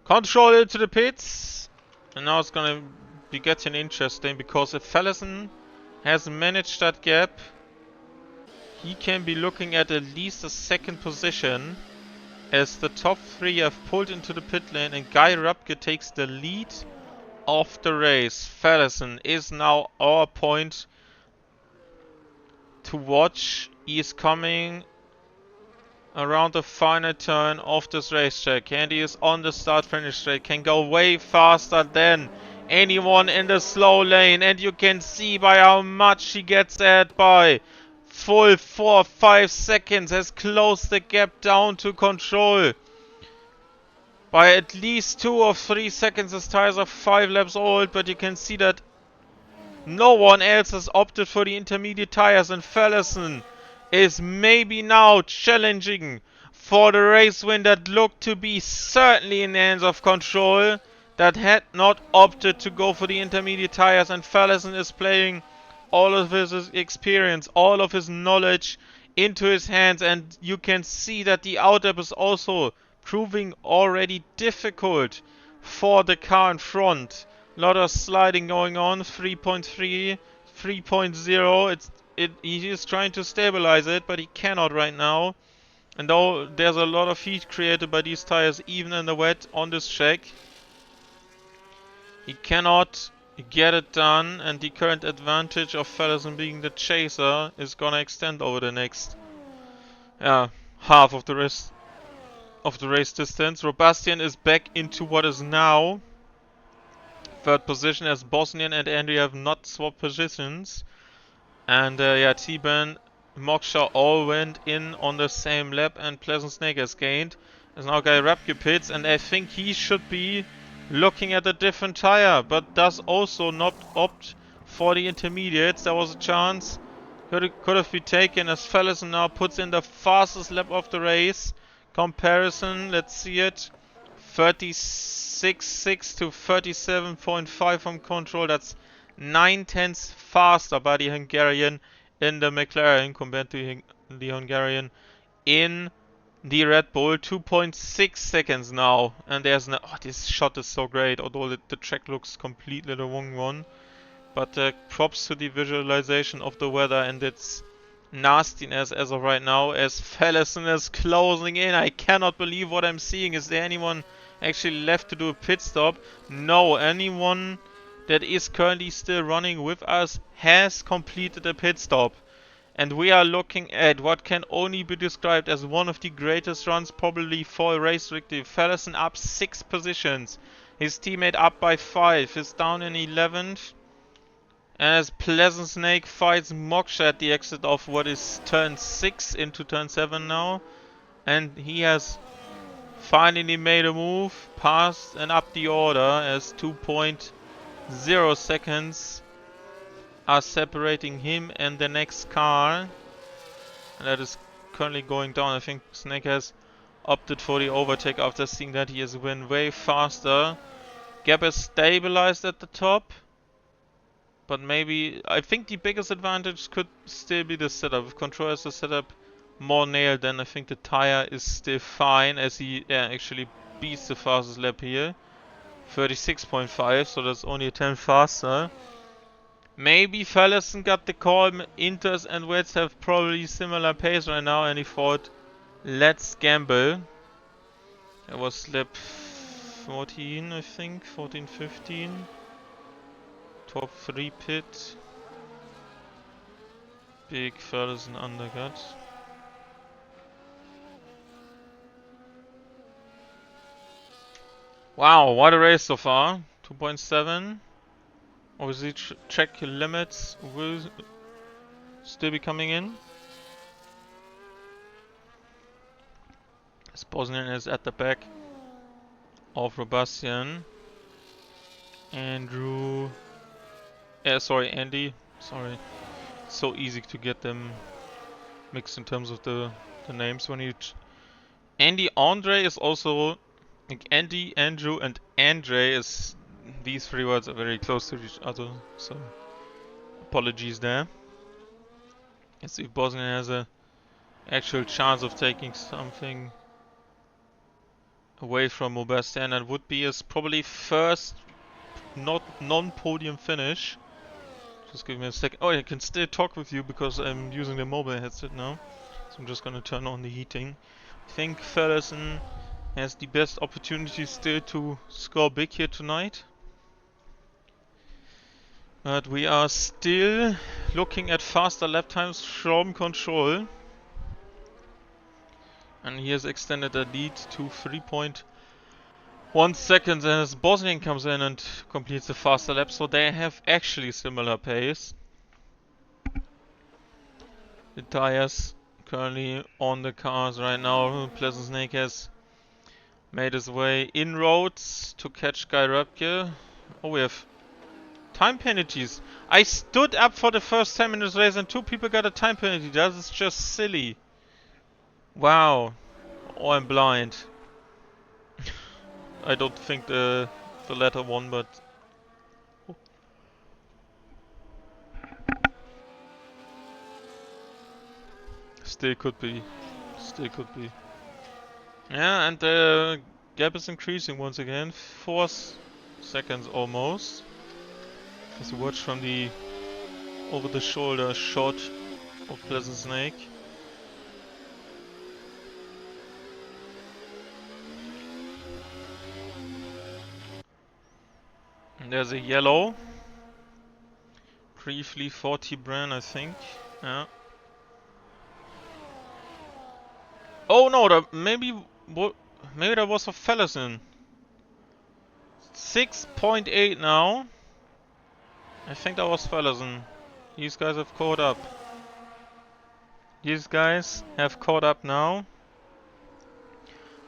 Speaker 2: Control into the pits, and now it's gonna be getting interesting because if Fallison has managed that gap, he can be looking at least a second position, as the top 3 have pulled into the pit lane and Guy Rupke takes the lead of the race. Fallison is now our point to watch. He is coming around the final turn of this racetrack, and he is on the start-finish straight. Can go way faster than anyone in the slow lane, and you can see by how much he gets ahead by. Full 4-5 seconds has closed the gap down to Control. By at least 2 or 3 seconds, his tires are 5 laps old, but you can see that no one else has opted for the intermediate tires, and Fallison is maybe now challenging for the race win that looked to be certainly in the hands of Control, that had not opted to go for the intermediate tires, and Fallison is playing all of his experience, all of his knowledge into his hands, and you can see that the outlap is also proving already difficult for the car in front. A lot of sliding going on. 3.3, 3.0. He is trying to stabilize it, but he cannot right now. And though there's a lot of heat created by these tires, even in the wet on this track, he cannot get it done. And the current advantage of Fallison being the chaser is gonna extend over the next half of the race distance. Robastian is back into what is now third position, as Bosnian and Andrew have not swapped positions. And T-Ben, Moksha all went in on the same lap, and Pleasant Snake has gained. There's now Guy Rapke pits, and I think he should be looking at a different tire, but does also not opt for the intermediates. There was a chance. Could have been taken, as Fallison now puts in the fastest lap of the race. Comparison, let's see it. 36.6 to 37.5 from Control. That's 9/10 faster by the Hungarian in the McLaren compared to the Hungarian in the Red Bull. 2.6 seconds now. And there's no... Oh, this shot is so great, although the track looks completely the wrong one. But props to the visualization of the weather and its nastiness as of right now, as Fallison is closing in. I cannot believe what I'm seeing. Is there anyone actually left to do a pit stop? No, anyone that is currently still running with us has completed a pit stop. And we are looking at what can only be described as one of the greatest runs probably for a race victory. Fallison up 6 positions. His teammate up by 5. Is down in 11th. As Pleasant Snake fights Moksha at the exit of what is turn 6 into turn 7 now. And he has finally made a move, passed and up the order, as 2.0 seconds are separating him and the next car. And that is currently going down. I think Snake has opted for the overtake after seeing that he has went way faster. Gap is stabilized at the top. But maybe, I think the biggest advantage could still be the setup. If Control has the setup more nailed, then I think the tire is still fine, as he actually beats the fastest lap here. 36.5, so that's only a 10 faster. Maybe Fallison got the call. Inters and Wets have probably similar pace right now, and he thought, let's gamble. It was lap 14, I think, 14, 15. Top 3 pit. Big Fallison undercut. Wow, what a race so far. 2.7. Obviously, check limits will still be coming in. Bosnian is at the back of Robustian. Andrew. Andy. Sorry. It's so easy to get them mixed in terms of the names when you. Andy Andre is also. Like Andy, Andrew, and Andre is. These three words are very close to each other, so apologies there. Let's see if Bosnian has a actual chance of taking something away from Robustian. That would be his probably first non-podium finish. Just give me a second. Oh, I can still talk with you because I'm using the mobile headset now. So I'm just gonna turn on the heating. I think Ferguson has the best opportunity still to score big here tonight. But we are still looking at faster lap times from control. And he has extended the lead to 3.1 seconds as Bosnian comes in and completes a faster lap. So they have actually similar pace. The tires currently on the cars right now. Pleasant Snake has made his way inroads to catch Guy Röpke. Oh, we have time penalties. I stood up for the first 10 minutes race and 2 people got a time penalty. That is just silly. Wow. Oh, I'm blind. I don't think the latter one, but still could be. Still could be. Yeah, and the gap is increasing once again. 4 seconds almost. As you watch from the over-the-shoulder shot of Pleasant Snake. And there's a yellow. Briefly 40 Bran, I think. Yeah. Oh no, maybe that was for Fellison. 6.8 now. I think that was Fellison. These guys have caught up. These guys have caught up now.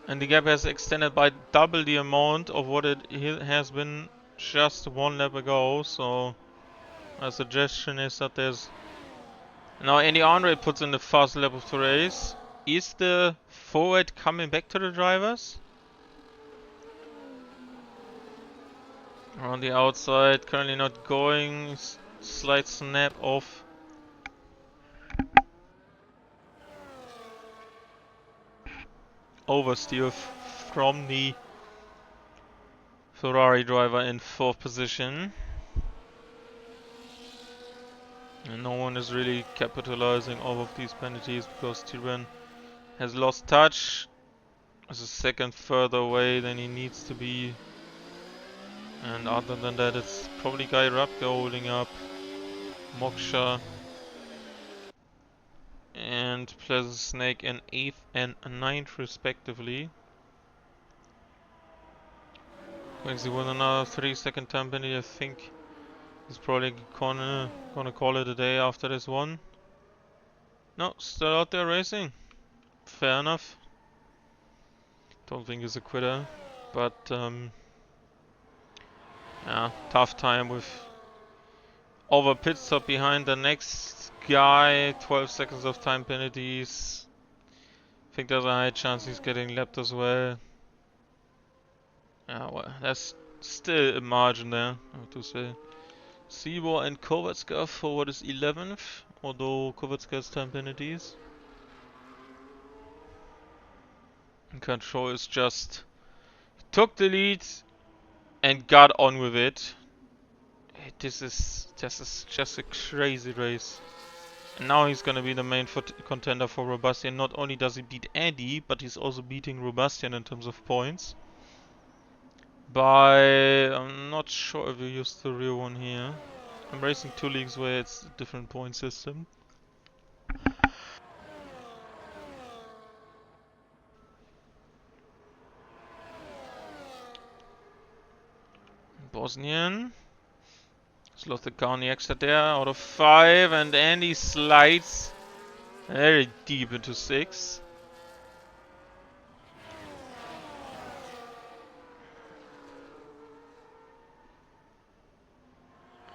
Speaker 2: And the gap has extended by double the amount of what it has been just 1 lap ago. So my suggestion is that there's... Now Andy Andre puts in the fast lap of the race. Is the forward coming back to the drivers? On the outside, currently not going. Slight snap off. Oversteer from the Ferrari driver in 4th position. And no one is really capitalizing off of these penalties because Tiran has lost touch. Is a second further away than he needs to be. And other than that, it's probably Guy Röpke holding up. Moksha and Pleasant Snake in 8th and 9th respectively. Quincy with another 3-second time penalty. I think he's probably gonna call it a day after this one. No, still out there racing. Fair enough. Don't think he's a quitter, but yeah, tough time with over pit stop behind the next guy. 12 seconds of time penalties. I think there's a high chance he's getting lapped as well. Yeah, well, there's still a margin there, I have to say. Sibor and Kovatska for what is 11th, although Kovatska has time penalties. And Control is just took the lead and got on with it. This is just a crazy race. And now he's gonna be the main contender for Robustian. Not only does he beat Andy, but he's also beating Robustian in terms of points. I'm not sure if you used the real one here. I'm racing 2 leagues where it's a different point system. Bosnian Just lost the car on the exit there out of 5, and Andy slides very deep into 6.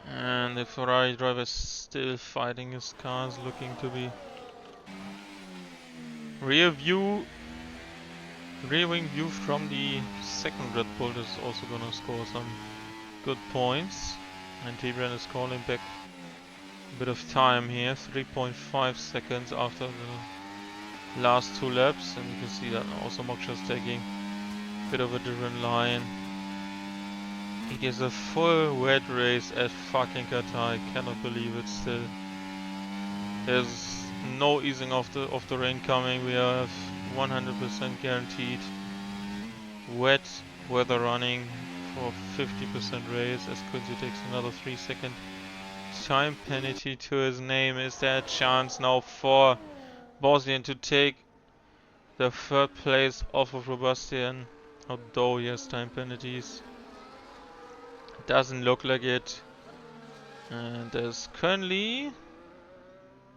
Speaker 2: And the Ferrari driver is still fighting his cars, looking to be rear wing view from the second Red Bull is also gonna score some good points. And T-Brand is calling back a bit of time here, 3.5 seconds after the last 2 laps, and you can see that also Moksha is taking a bit of a different line. It is a full wet race at fucking Qatar. I cannot believe it still. There's no easing of the rain coming. We have 100% guaranteed wet weather running for 50% race, as Quincy takes another 3-second time penalty to his name. Is there a chance now for Bosnian to take the 3rd place off of Robustian, although he has time penalties? Doesn't look like it. And there's currently...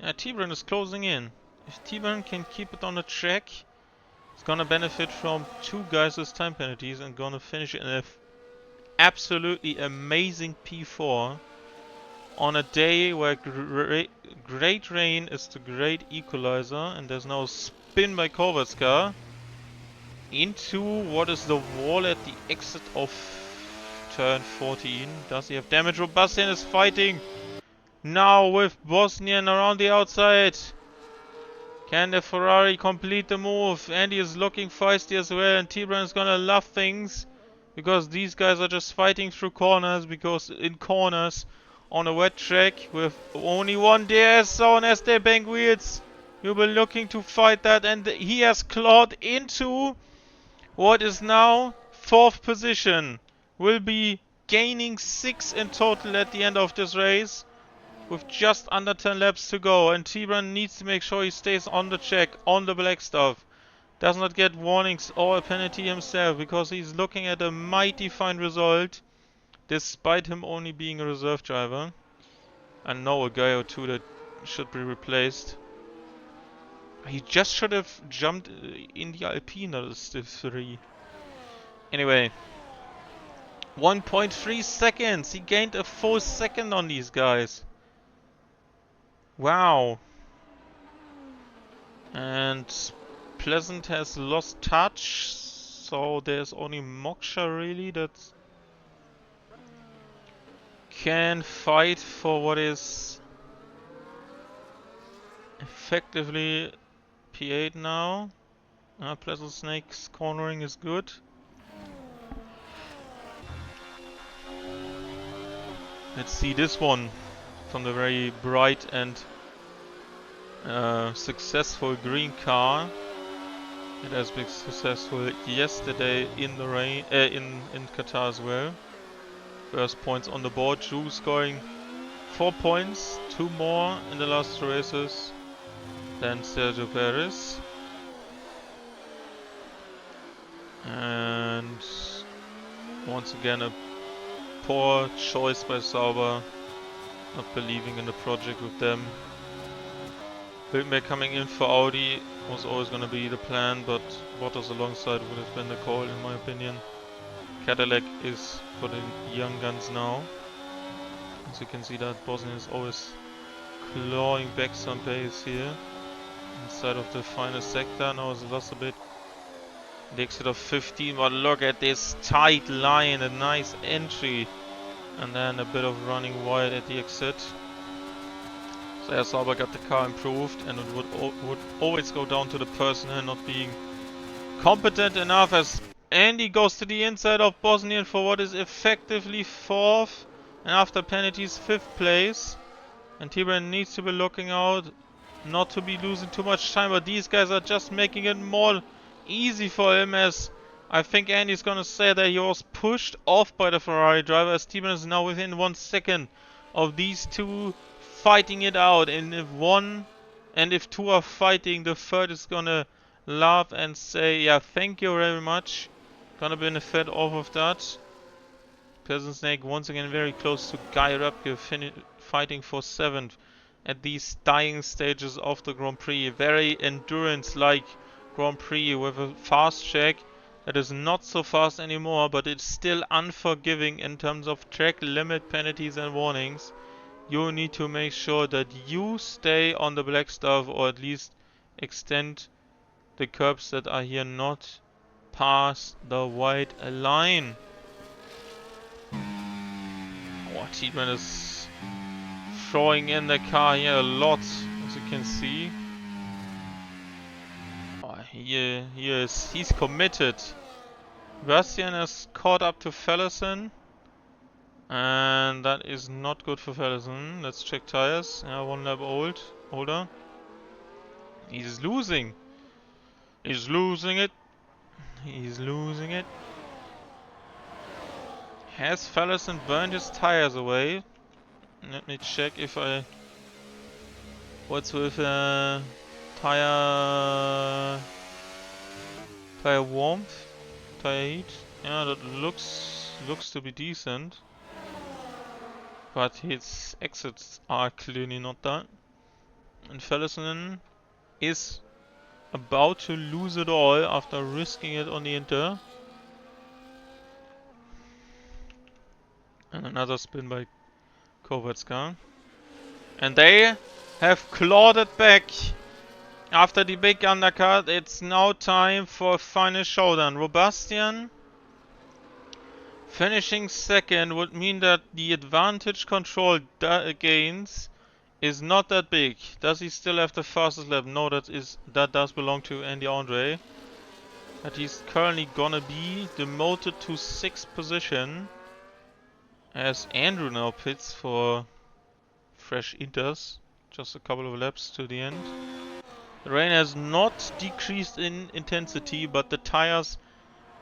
Speaker 2: yeah, T-Burn is closing in. If T-Burn can keep it on the track, it's gonna benefit from 2 guys' time penalties and gonna finish in a absolutely amazing P4 on a day where great rain is the great equalizer, and there's now a spin by Corvett's car into what is the wall at the exit of turn 14. Does he have damage? Robustian is fighting now with Bosnian around the outside. Can the Ferrari complete the move? Andy is looking feisty as well, and T-Bran is gonna love things because these guys are just fighting through corners, because in corners on a wet track with only one DRS zone as they bank wheels, you'll be looking to fight that, and he has clawed into what is now 4th position. Will be gaining 6 in total at the end of this race, with just under 10 laps to go, and T-Bran needs to make sure he stays on the check, on the black stuff. Does not get warnings or a penalty himself, because he's looking at a mighty fine result, despite him only being a reserve driver. And know a guy or 2 that should be replaced. He just should have jumped in the Alpine, that is still 3. Anyway, 1.3 seconds. He gained a full second on these guys. Wow. And Pleasant has lost touch, so there's only Moksha really that can fight for what is effectively P8 now. Pleasant Snake's cornering is good. Let's see this one from the very bright and successful green car. It has been successful yesterday in the rain, in Qatar as well. First points on the board. Drew scoring 4 points, 2 more in the last 2 races than Sergio Perez. And once again a poor choice by Sauber, not believing in the project with them. Hülkenberg coming in for Audi was always going to be the plan, but Bottas alongside would have been the call in my opinion. Cadillac is for the young guns now. As you can see, that Bosnian is always clawing back some pace here. Inside of the final sector, now it's lost a bit. The exit of 15, but look at this tight line, a nice entry. And then a bit of running wide at the exit. So yeah, Sauber got the car improved, and it would always go down to the personnel not being competent enough, as Andy goes to the inside of Bosnian for what is effectively 4th, and after penalties 5th place. And T-Bran needs to be looking out not to be losing too much time, but these guys are just making it more easy for him, as I think Andy's gonna say that he was pushed off by the Ferrari driver, as T-Bran is now within 1 second of these 2 fighting it out, and if 2 are fighting, the 3rd is gonna laugh and say, yeah, thank you very much, gonna benefit off of that. Peasant Snake once again very close to Guy Röpke, fighting for 7th at these dying stages of the Grand Prix. Very endurance-like Grand Prix with a fast check that is not so fast anymore, but it's still unforgiving in terms of track limit penalties and warnings. You need to make sure that you stay on the black stuff, or at least extend the curbs that are here not past the white line. Oh, T-Man is throwing in the car here a lot, as you can see. Oh, he's committed. Bastian is caught up to Fellison. And that is not good for Fellison. Let's check tires. Yeah, 1 lap older. He's losing. He's losing it. He's losing it. Has Fellison burned his tires away? Let me check if I... What's with tire warmth? Tire heat? Yeah, that looks to be decent. But his exits are clearly not that. And Fellison is about to lose it all after risking it on the Inter. And another spin by Kovetska. And they have clawed it back. After the big undercut, it's now time for a final showdown. Robastian finishing 2nd would mean that the advantage control gains is not that big. Does he still have the fastest lap? No, that does belong to Andy Andre. But he's currently gonna be demoted to 6th position, as Andrew now pits for fresh Inters, just a couple of laps to the end. The rain has not decreased in intensity, but the tires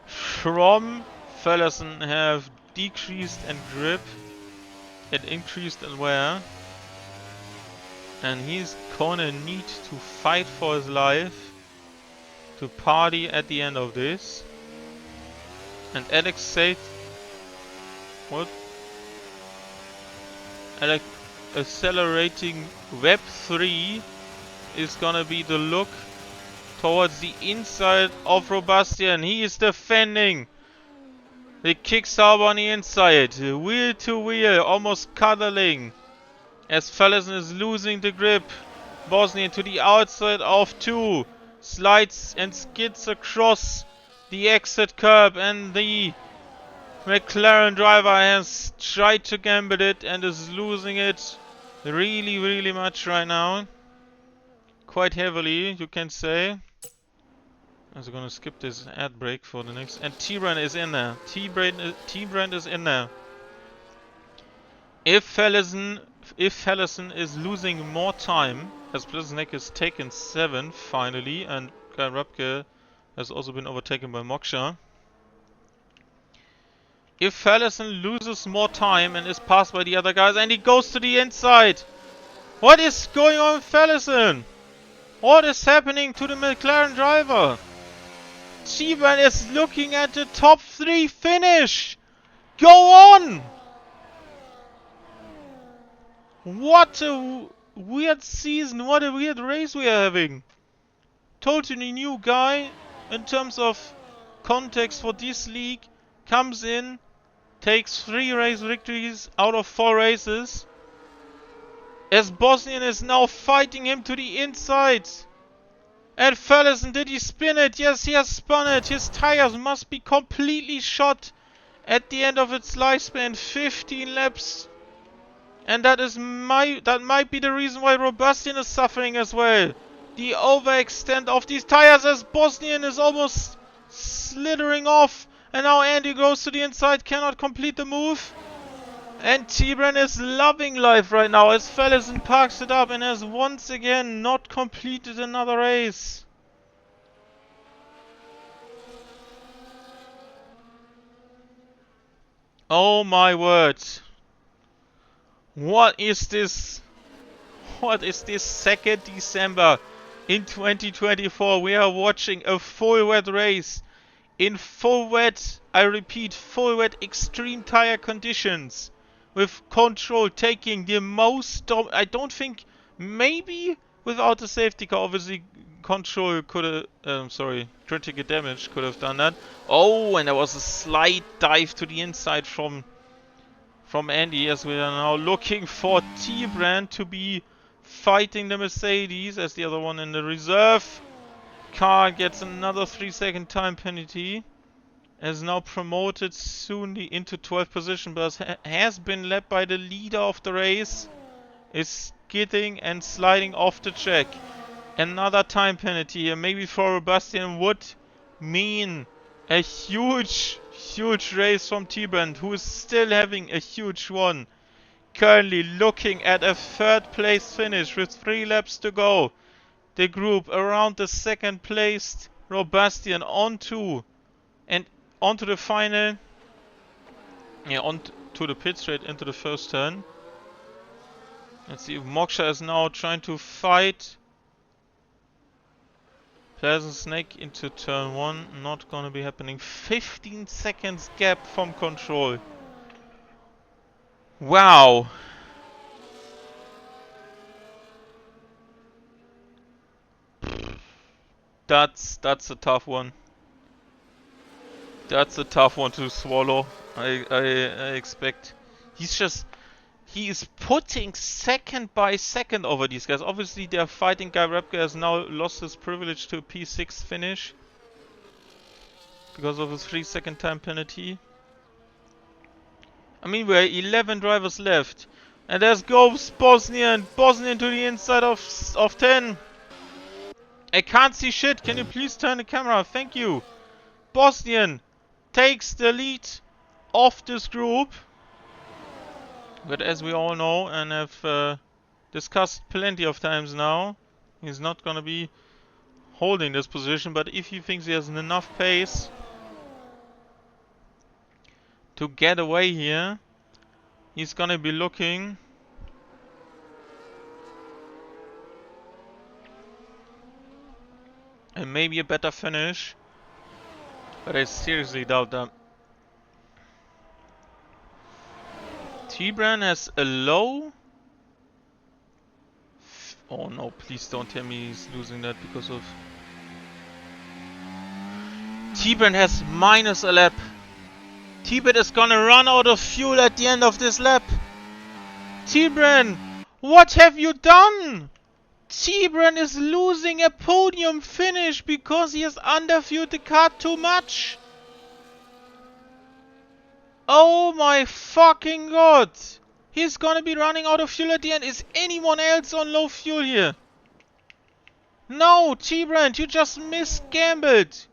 Speaker 2: from Fellison have decreased in grip and increased in wear. And he's gonna need to fight for his life to party at the end of this. And Alex said, what? Accelerating Web 3 is gonna be the look towards the inside of Robastian. He is defending the kickstart on the inside, wheel to wheel, almost cuddling, as Fellison is losing the grip. Bosnian to the outside of 2, slides and skids across the exit curb, and the McLaren driver has tried to gambit it and is losing it really much right now. Quite heavily, you can say. I'm gonna skip this ad break for the next. And T-Brand is in there. T-Brand is in there. If Fellison is losing more time, as Plesnek is taken 7th finally, and Kai Röpke has also been overtaken by Moksha. If Fellison loses more time and is passed by the other guys, and he goes to the inside, what is going on with Fellison? What is happening to the McLaren driver? T-Man is looking at the top 3 finish. Go on! What a weird season, what a weird race we are having. Totally new guy in terms of context for this league. Comes in, takes 3 race victories out of 4 races. As Bosnian is now fighting him to the inside. And Fellison, did he spin it? Yes, he has spun it. His tires must be completely shot at the end of its lifespan. 15 laps. And that might be the reason why Robastian is suffering as well. The overextend of these tires, as Bosnian is almost slithering off. And now Andy goes to the inside, cannot complete the move. And T-Brand is loving life right now as Fellison parks it up and has once again not completed another race. Oh my word. What is this? What is this 2nd December in 2024? We are watching a full wet race in full wet, I repeat, full wet extreme tire conditions, with Control taking the most, I don't think, maybe without the safety car, obviously Control could have, critical damage could have done that. Oh, and there was a slight dive to the inside from Andy, as we are now looking for T-Brand to be fighting the Mercedes as the other one in the reserve car gets another 3-second time penalty. Is now promoted soon into 12th position, but has been led by the leader of the race. Is skidding and sliding off the track. Another time penalty here, maybe for Sebastian, would mean a huge race from T-Brand, who is still having a huge one. Currently looking at a 3rd place finish with 3 laps to go. The group around the 2nd placed Sebastian onto the final. Yeah, onto the pit straight into the first turn. Let's see if Moksha is now trying to fight Pleasant Snake into turn 1. Not gonna be happening. 15 seconds gap from Control. Wow. That's a tough one. That's a tough one to swallow. I expect. He is putting second by second over these guys. Obviously, they're fighting. Guy Repke has now lost his privilege to a P6 finish because of his 3-second time penalty. I mean, we're 11 drivers left. And there's goes Bosnian. Bosnian to the inside of 10. I can't see shit. Can you please turn the camera? Thank you. Bosnian takes the lead of this group. But as we all know and have discussed plenty of times now, he's not gonna be holding this position. But if he thinks he has enough pace to get away here, he's gonna be looking and maybe a better finish. But I seriously doubt that. T-Bran has a low. Oh no, please don't tell me he's losing that because of... T-Bran has minus a lap. T-Bran is gonna run out of fuel at the end of this lap. T-Bran, what have you done? T-Bran is losing a podium finish because he has underfueled the car too much. Oh my fucking god! He's gonna be running out of fuel at the end. Is anyone else on low fuel here? No, T-Brand, you just misgambled.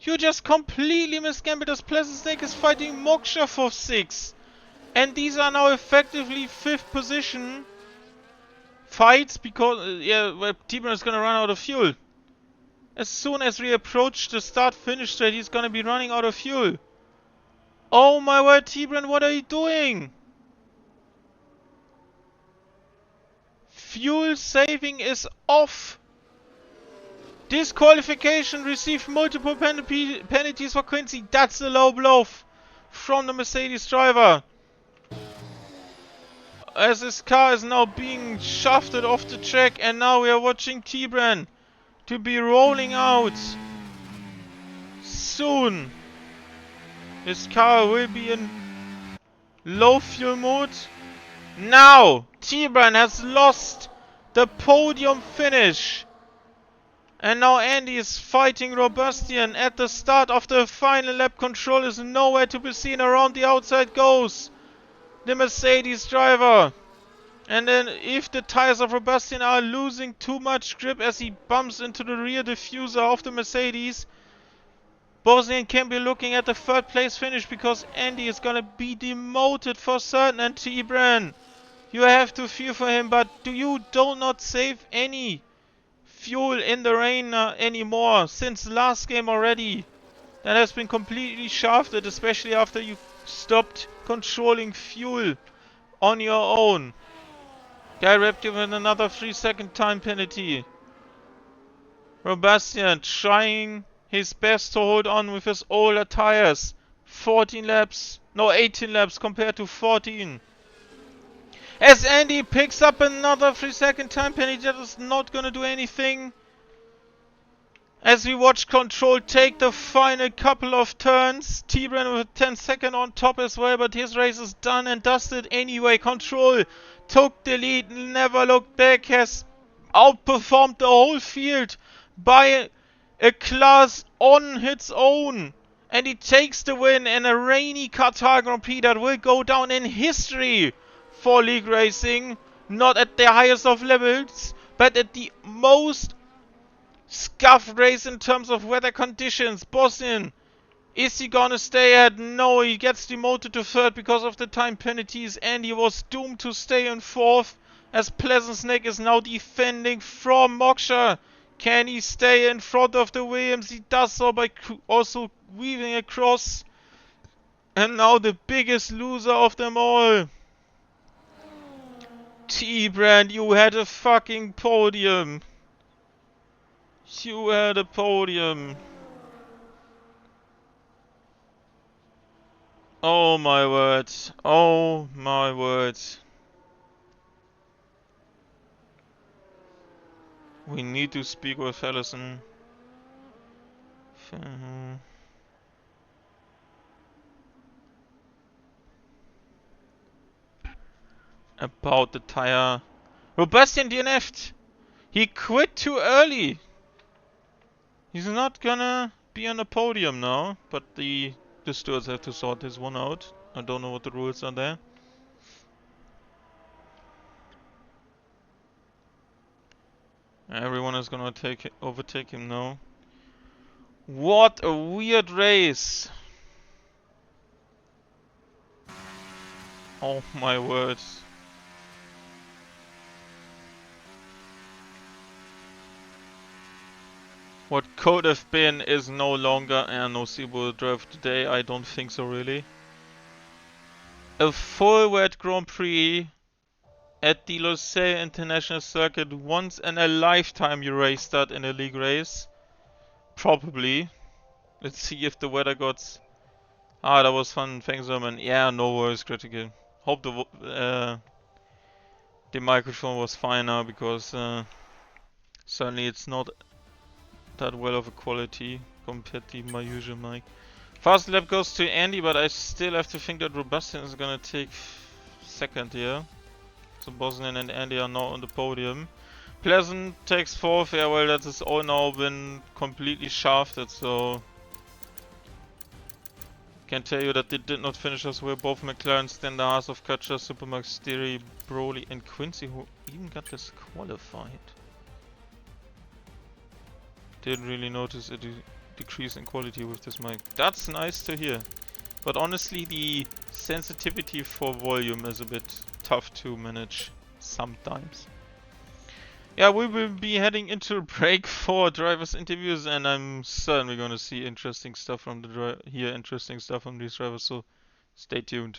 Speaker 2: You just completely misgambled as Pleasant Snake is fighting Moksha for 6. And these are now effectively 5th position fights because, T-Brand is gonna run out of fuel. As soon as we approach the start-finish straight, he's gonna be running out of fuel. Oh my word, T-Brand, what are you doing? Fuel saving is off. Disqualification, received multiple penalties for Quincy. That's a low blow from the Mercedes driver. As his car is now being shafted off the track, and now we are watching T-Bran to be rolling out soon. His car will be in low fuel mode. Now, T-Bran has lost the podium finish. And now Andy is fighting Robustian at the start of the final lap. Control is nowhere to be seen. Around the outside goes the Mercedes driver. And then if the tires of Robustian are losing too much grip as he bumps into the rear diffuser of the Mercedes, Bosnian can be looking at the 3rd place finish because Andy is gonna be demoted for certain. And T-Bran, you have to fear for him, but you do not save any fuel in the rain anymore since last game already. That has been completely shafted, especially after you stopped controlling fuel on your own. Guy wrapped you with another 3-second time penalty. Robustian trying his best to hold on with his older tires. 14 laps, no 18 laps compared to 14. As Andy picks up another 3-second time penalty, that is not gonna do anything. As we watch Control take the final couple of turns, T-Bran with 10-second on top as well, but his race is done and dusted anyway. Control took the lead, never looked back, has outperformed the whole field by a class on its own. And he takes the win in a rainy Qatar Grand Prix that will go down in history for league racing. Not at the highest of levels, but at the most scuffed race in terms of weather conditions. Bosnian, is he gonna stay ahead? No, he gets demoted to third because of the time penalties, and he was doomed to stay in fourth as Pleasant Snake is now defending from Moksha. Can he stay in front of the Williams? He does so by also weaving across. And now the biggest loser of them all. T-Brand, you had a fucking podium. You had a podium. Oh my word. Oh my word. We need to speak with Allison. About the tire. Robastian DNF'd. He quit too early. He's not gonna be on the podium now, but the stewards have to sort this one out. I don't know what the rules are there. Everyone is gonna overtake him now. What a weird race! Oh my word. What could have been is no longer, and no Cebu drive today, I don't think so really. A full wet Grand Prix at the Losail International Circuit, once in a lifetime you race that in a league race. Probably. Let's see if the weather got... Ah, that was fun, thanks Herman. Yeah, no worries, critical. Hope the microphone was fine now, because certainly it's not that well of a quality compared to my usual mic. Fast lap goes to Andy, but I still have to think that Robustian is gonna take second here. So Bosnian and Andy are now on the podium. Pleasant takes fourth. Yeah, well, that has all now been completely shafted, so can tell you that they did not finish as well. Both McLaren, Stender, Haas of Kutcher, Supermax, Theory, Broly, and Quincy, who even got disqualified. Didn't really notice a decrease in quality with this mic. That's nice to hear. But honestly, the sensitivity for volume is a bit tough to manage sometimes. Yeah, we will be heading into a break for drivers' interviews, and I'm certainly gonna see interesting stuff from interesting stuff from these drivers. So stay tuned.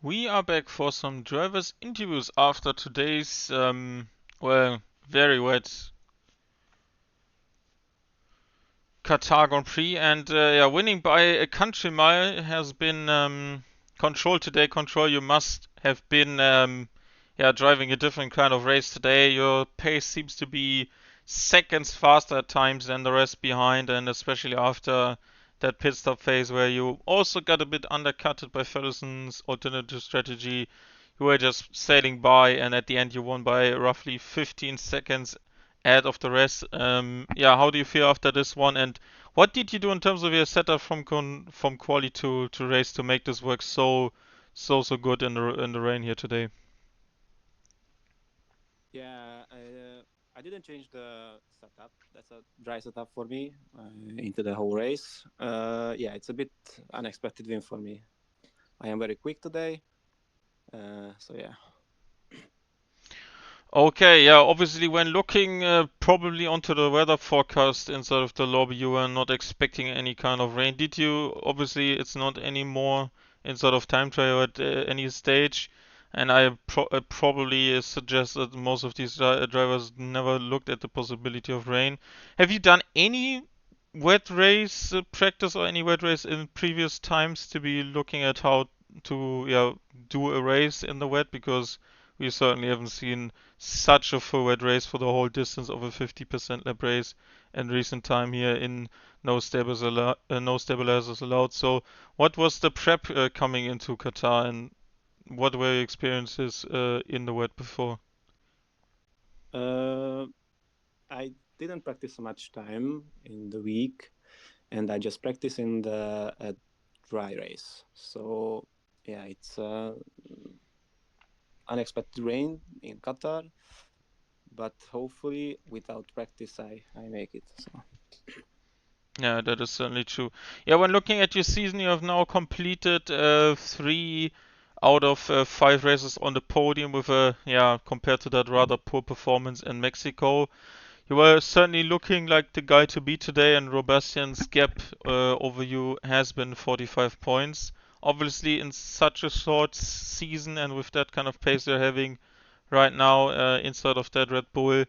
Speaker 2: We are back for some drivers' interviews after today's, well, very wet Qatar Grand Prix, and yeah, winning by a country mile has been Control today. Control, you must have been yeah, driving a different kind of race today. Your pace seems to be seconds faster at times than the rest behind, and especially after that pit stop phase where you also got a bit undercutted by Ferguson's alternative strategy. You were just sailing by, and at the end you won by roughly 15 seconds ahead of the rest. Yeah, how do you feel after this one? And what did you do in terms of your setup from quali to race to make this work so good in the rain here today?
Speaker 3: Yeah, I didn't change the setup. That's a dry setup for me into the whole race. Yeah, it's a bit unexpected win for me. I am very quick today, so yeah.
Speaker 2: Okay, yeah, obviously when looking probably onto the weather forecast inside of the lobby, you were not expecting any kind of rain. Did you? Obviously, it's not anymore inside of time trial at any stage, and I probably suggest that most of these drivers never looked at the possibility of rain. Have you done any wet race practice or any wet race in previous times to be looking at how to yeah do a race in the wet? Because we certainly haven't seen such a full wet race for the whole distance of a 50% lap race in recent time here in no stabilizers allowed. So what was the prep coming into Qatar, and what were your experiences in the wet before?
Speaker 3: Uh, I didn't practice so much time in the week, and I just practice in the dry race. So yeah, it's unexpected rain in Qatar, but hopefully without practice I make it. So
Speaker 2: Yeah, that is certainly true. Yeah, when looking at your season, you have now completed 3 out of 5 races on the podium with a, yeah, compared to that rather poor performance in Mexico. You were certainly looking like the guy to beat today, and Robastian's gap over you has been 45 points. Obviously, in such a short season and with that kind of pace you're having right now inside of that Red Bull,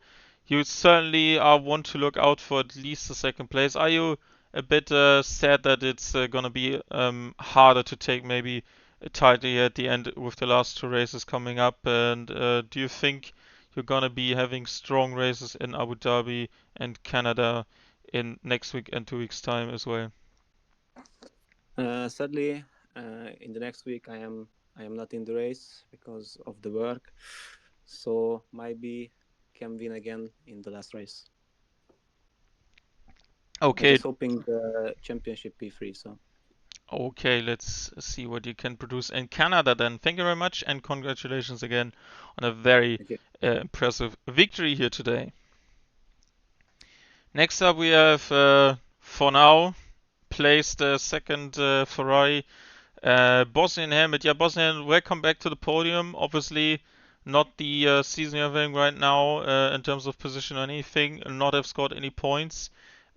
Speaker 2: you certainly are one to look out for at least the second place. Are you a bit sad that it's gonna be harder to take maybe a title at the end with the last 2 races coming up? And do you think you're gonna be having strong races in Abu Dhabi and Canada in next week and 2 weeks time as well?
Speaker 3: sadly, in the next week I am not in the race because of the work. So maybe can win again in the last race. I
Speaker 2: Okay,
Speaker 3: just hoping the championship P3. So
Speaker 2: okay, let's see what you can produce in Canada then. Thank you very much and congratulations again on a very
Speaker 3: thank you.
Speaker 2: impressive victory here today. Next up, we have for now placed second Ferrari Bosnian Helmet. Yeah, Bosnian, welcome back to the podium. Obviously, not the season you're having right now in terms of position or anything, not have scored any points.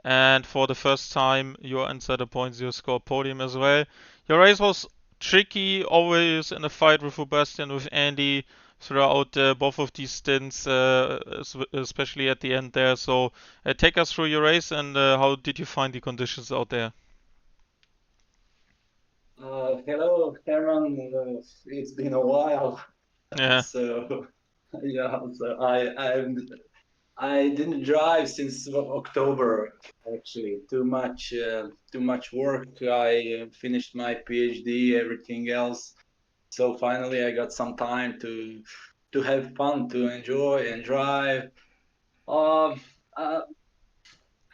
Speaker 2: And for the first time, you're inside the points, you score podium as well. Your race was tricky, always in a fight with Sebastian, with Andy throughout both of these stints, especially at the end there. So take us through your race and how did you find the conditions out there?
Speaker 4: Hello, Herman. It's been a while.
Speaker 2: Yeah.
Speaker 4: So yeah, so I didn't drive since October. Actually, too much work. I finished my PhD, everything else. So finally, I got some time to have fun, to enjoy and drive. Um, uh,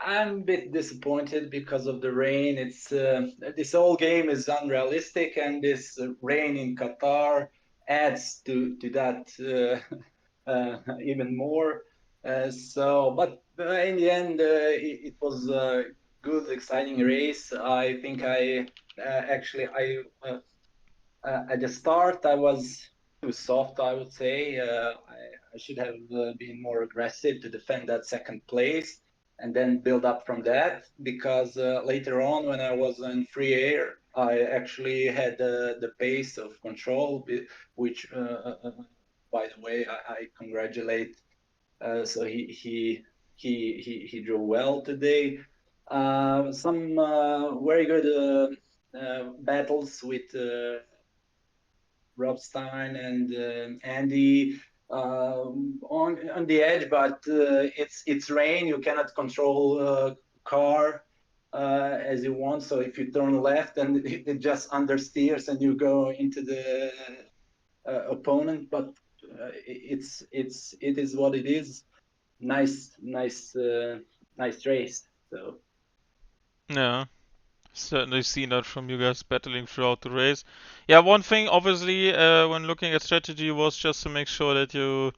Speaker 4: I'm a bit disappointed because of the rain. It's this whole game is unrealistic, and this rain in Qatar adds to that even more. But in the end, it was a good, exciting race. I think I at the start I was too soft. I would say I should have been more aggressive to defend that second place and then build up from that. Because later on, when I was in free air, I actually had the pace of control, which, by the way, I congratulate. So he drew well today. Some very good battles with Rob Stein and Andy on the edge, but it's rain. You cannot control car as you want. So if you turn left, and it just understeers, and you go into the opponent. But it is what it is. Nice race. So
Speaker 2: Yeah. Certainly seen that from you guys battling throughout the race. Yeah, one thing obviously when looking at strategy was just to make sure that you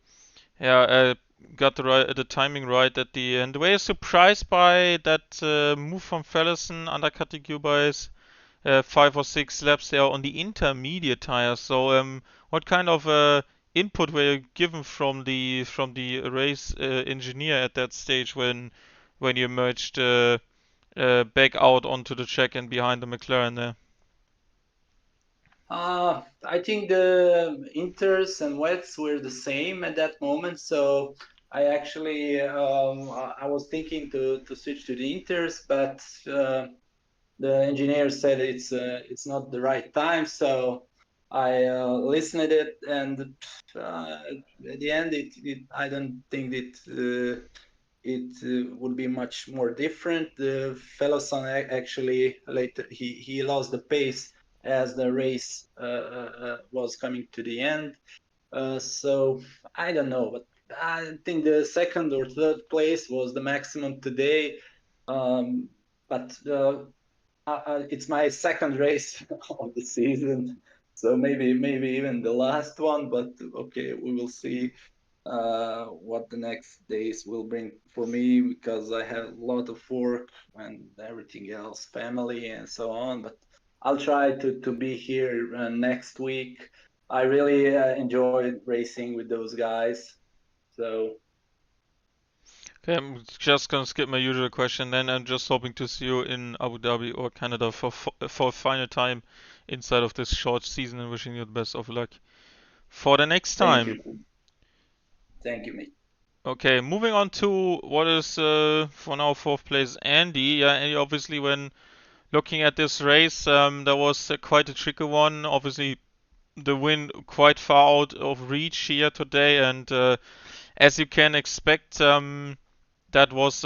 Speaker 2: got the timing right at the end. Were you surprised by that move from Fellison undercutting you by 5 or 6 laps there on the intermediate tires? So what kind of input were you given from the race engineer at that stage when you merged back out onto the track and behind the McLaren there?
Speaker 4: I think the inters and wets were the same at that moment. So I actually I was thinking to switch to the inters, but the engineer said it's not the right time. So I listened it, and at the end, I don't think it would be much more different. The fellow son actually later he lost the pace as the race was coming to the end. So I don't know, but I think the second or third place was the maximum today. Um, but it's my second race of the season, so maybe even the last one. But okay, we will see what the next days will bring for me, because I have a lot of work and everything else, family and so on. But I'll try to be here next week. I really enjoyed racing with those guys. So
Speaker 2: Okay, I'm just gonna skip my usual question then. I'm just hoping to see you in Abu Dhabi or Canada for a final time inside of this short season, and wishing you the best of luck for the next
Speaker 4: thank
Speaker 2: time.
Speaker 4: you, thank you, mate.
Speaker 2: Okay, moving on to what is for now fourth place Andy. Yeah, Andy, obviously when looking at this race, that was quite a tricky one. Obviously the win quite far out of reach here today, and as you can expect, that was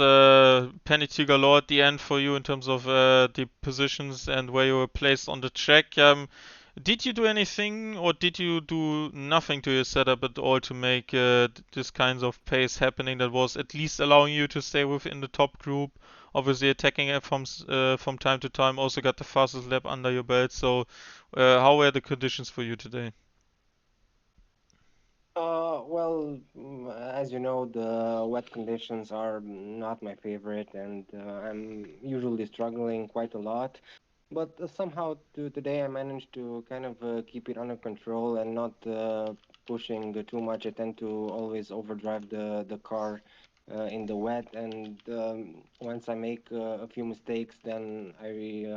Speaker 2: penalty galore at the end for you in terms of the positions and where you were placed on the track. Did you do anything, or did you do nothing to your setup at all to make this kinds of pace happening that was at least allowing you to stay within the top group? Obviously, attacking it from time to time, also got the fastest lap under your belt. So, how were the conditions for you today?
Speaker 5: Well, as you know, the wet conditions are not my favorite, and I'm usually struggling quite a lot. But somehow today I managed to kind of keep it under control and not pushing too much. I tend to always overdrive the car in the wet, and once I make a few mistakes, then I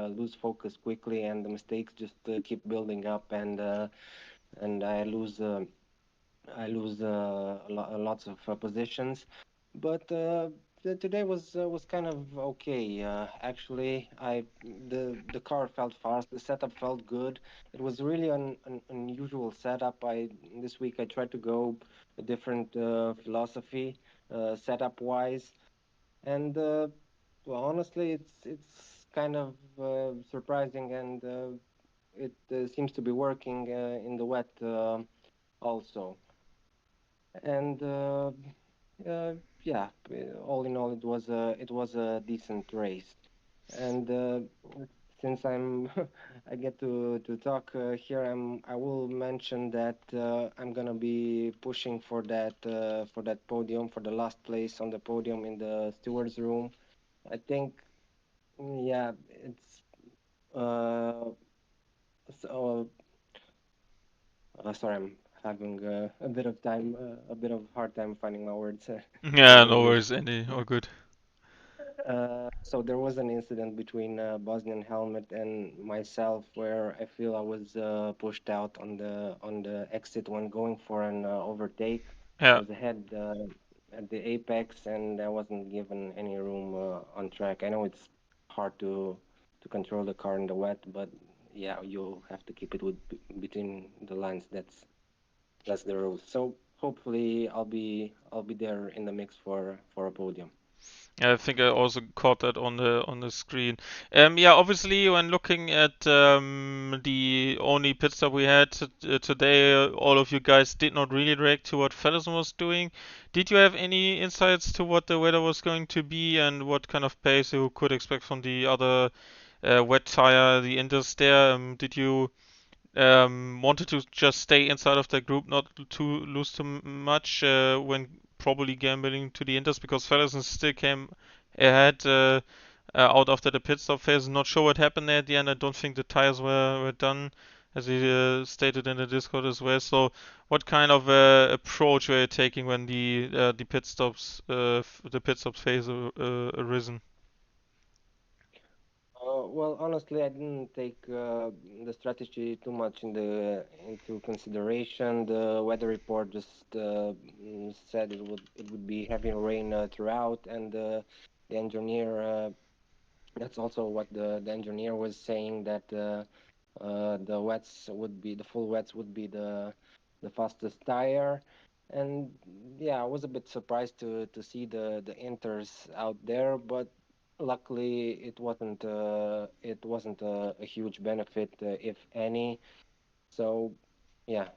Speaker 5: lose focus quickly, and the mistakes just keep building up, and I lose lots of positions, but today was kind of okay. Actually, I the car felt fast. The setup felt good. It was really an unusual setup. I This week I tried to go a different philosophy, setup wise, and well, honestly, it's kind of surprising, and it seems to be working in the wet also. And yeah, all in all, it was a decent race. And since I get to talk here, I will mention that I'm gonna be pushing for that podium, for the last place on the podium in the stewards room. I think, yeah, it's uh, so. Sorry, I'm having a bit of hard time finding my words
Speaker 2: Yeah,
Speaker 5: in
Speaker 2: no
Speaker 5: English.
Speaker 2: worries, Andy. All good.
Speaker 5: So there was an incident between Bosnian Helmet and myself where I feel I was pushed out on the exit when going for an overtake. I
Speaker 2: Yeah.
Speaker 5: was ahead at the apex and I wasn't given any room on track. I know it's hard to control the car in the wet, but yeah, you have to keep it between the lines. That's the rule. So hopefully I'll be there in the mix for a podium.
Speaker 2: I think I also caught that on the screen. Yeah, obviously, when looking at the only pit stop we had today, all of you guys did not really react to what Fellison was doing. Did you have any insights to what the weather was going to be and what kind of pace you could expect from the other wet tire, the Indus there? Did you wanted to just stay inside of the group, not to lose too much when probably gambling to the Inters because Feddersen still came ahead out after the pit stop phase. Not sure what happened there at the end. I don't think the tires were done, as he stated in the Discord as well. So, what kind of approach were you taking when the pit stops the pit stop phase arisen?
Speaker 5: Well, honestly, I didn't take the strategy too much into consideration. The weather report just said it would be heavy rain throughout, and the engineer. That's also what the engineer was saying that the full wets would be the fastest tire, and yeah, I was a bit surprised to see the inters out there, but luckily it wasn't a huge benefit if any. So yeah,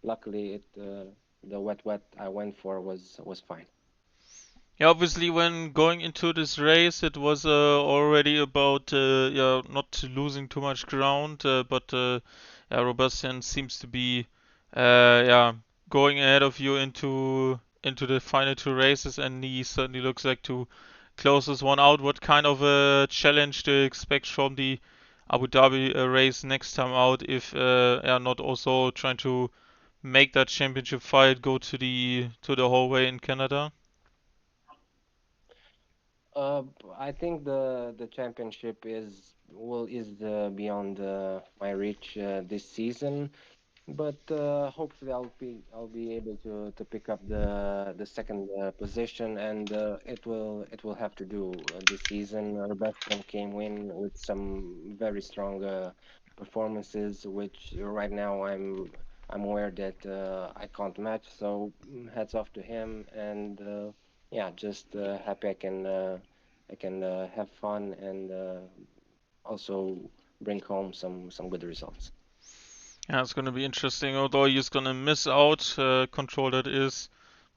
Speaker 5: luckily the wet I went for was fine.
Speaker 2: Yeah, obviously, when going into this race, it was already about yeah, not losing too much ground, but yeah, Robustian seems to be yeah, going ahead of you into the final two races, and he certainly looks like to close this one out. What kind of a challenge do you expect from the Abu Dhabi race next time out? If yeah, not also trying to make that championship fight go to the whole way in Canada?
Speaker 5: Uh, I think the championship is beyond my reach this season, but hopefully I'll be able to pick up the second position, and it will have to do this season. Sebastian came in with some very strong performances, which right now I'm aware that I can't match. So hats off to him, and yeah, just happy I can have fun and also bring home some good results.
Speaker 2: Yeah, it's going to be interesting. Although he's going to miss out, control that is.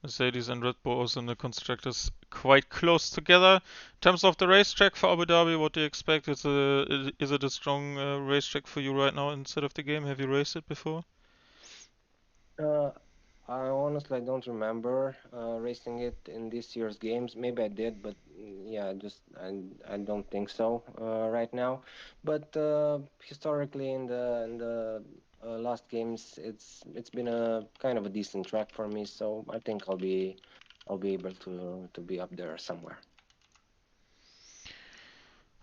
Speaker 2: Mercedes and Red Bull also in the constructors quite close together. In terms of the racetrack for Abu Dhabi, what do you expect? Is it a strong racetrack for you right now inside of the game? Have you raced it before?
Speaker 5: Uh, I honestly don't remember racing it in this year's games. Maybe I did, but yeah, I don't think so right now. But historically, in the last games, it's been a kind of a decent track for me. So I think I'll be able to be up there somewhere.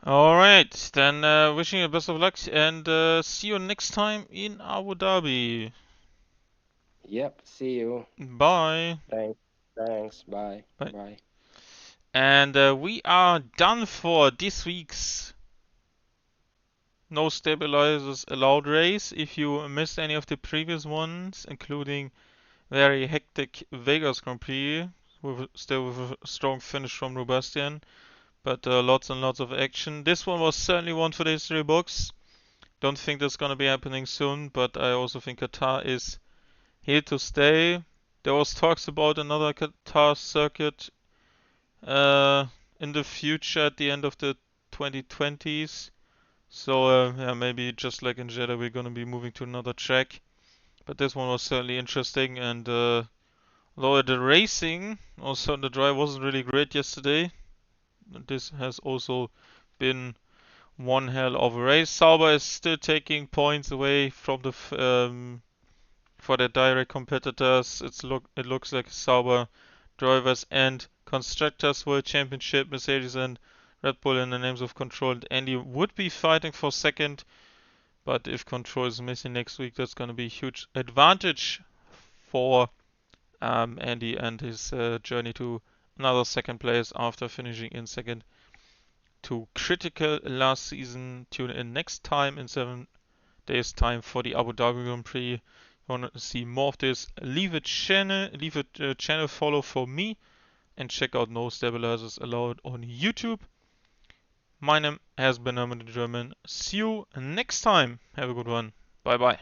Speaker 2: All right, then wishing you best of luck and see you next time in Abu Dhabi.
Speaker 5: Yep. See you.
Speaker 2: Bye.
Speaker 5: Thanks. Thanks. Bye.
Speaker 2: Bye.
Speaker 5: Bye.
Speaker 2: And we are done for this week's No Stabilizers Allowed race. If you missed any of the previous ones, including very hectic Vegas Grand Prix, still with a strong finish from Rubastian, but lots and lots of action. This one was certainly one for the history books. Don't think that's gonna be happening soon, but I also think Qatar is here to stay. There was talks about another Qatar circuit uh, in the future at the end of the 2020s. So yeah, maybe just like in Jeddah, we're gonna be moving to another track. But this one was certainly interesting, and although the racing, also the drive wasn't really great yesterday, this has also been one hell of a race. Sauber is still taking points away from for their direct competitors. It looks like Sauber Drivers and Constructors World Championship. Mercedes and Red Bull in the names of Control and Andy would be fighting for second. But if Control is missing next week, that's going to be a huge advantage for Andy and his journey to another second place after finishing in second to critical last season. Tune in next time in 7 days time for the Abu Dhabi Grand Prix. If you want to see more of this, leave a channel follow for me and check out No Stabilizers Allowed on YouTube. My name has been Hermann the German. See you next time. Have a good one. Bye bye.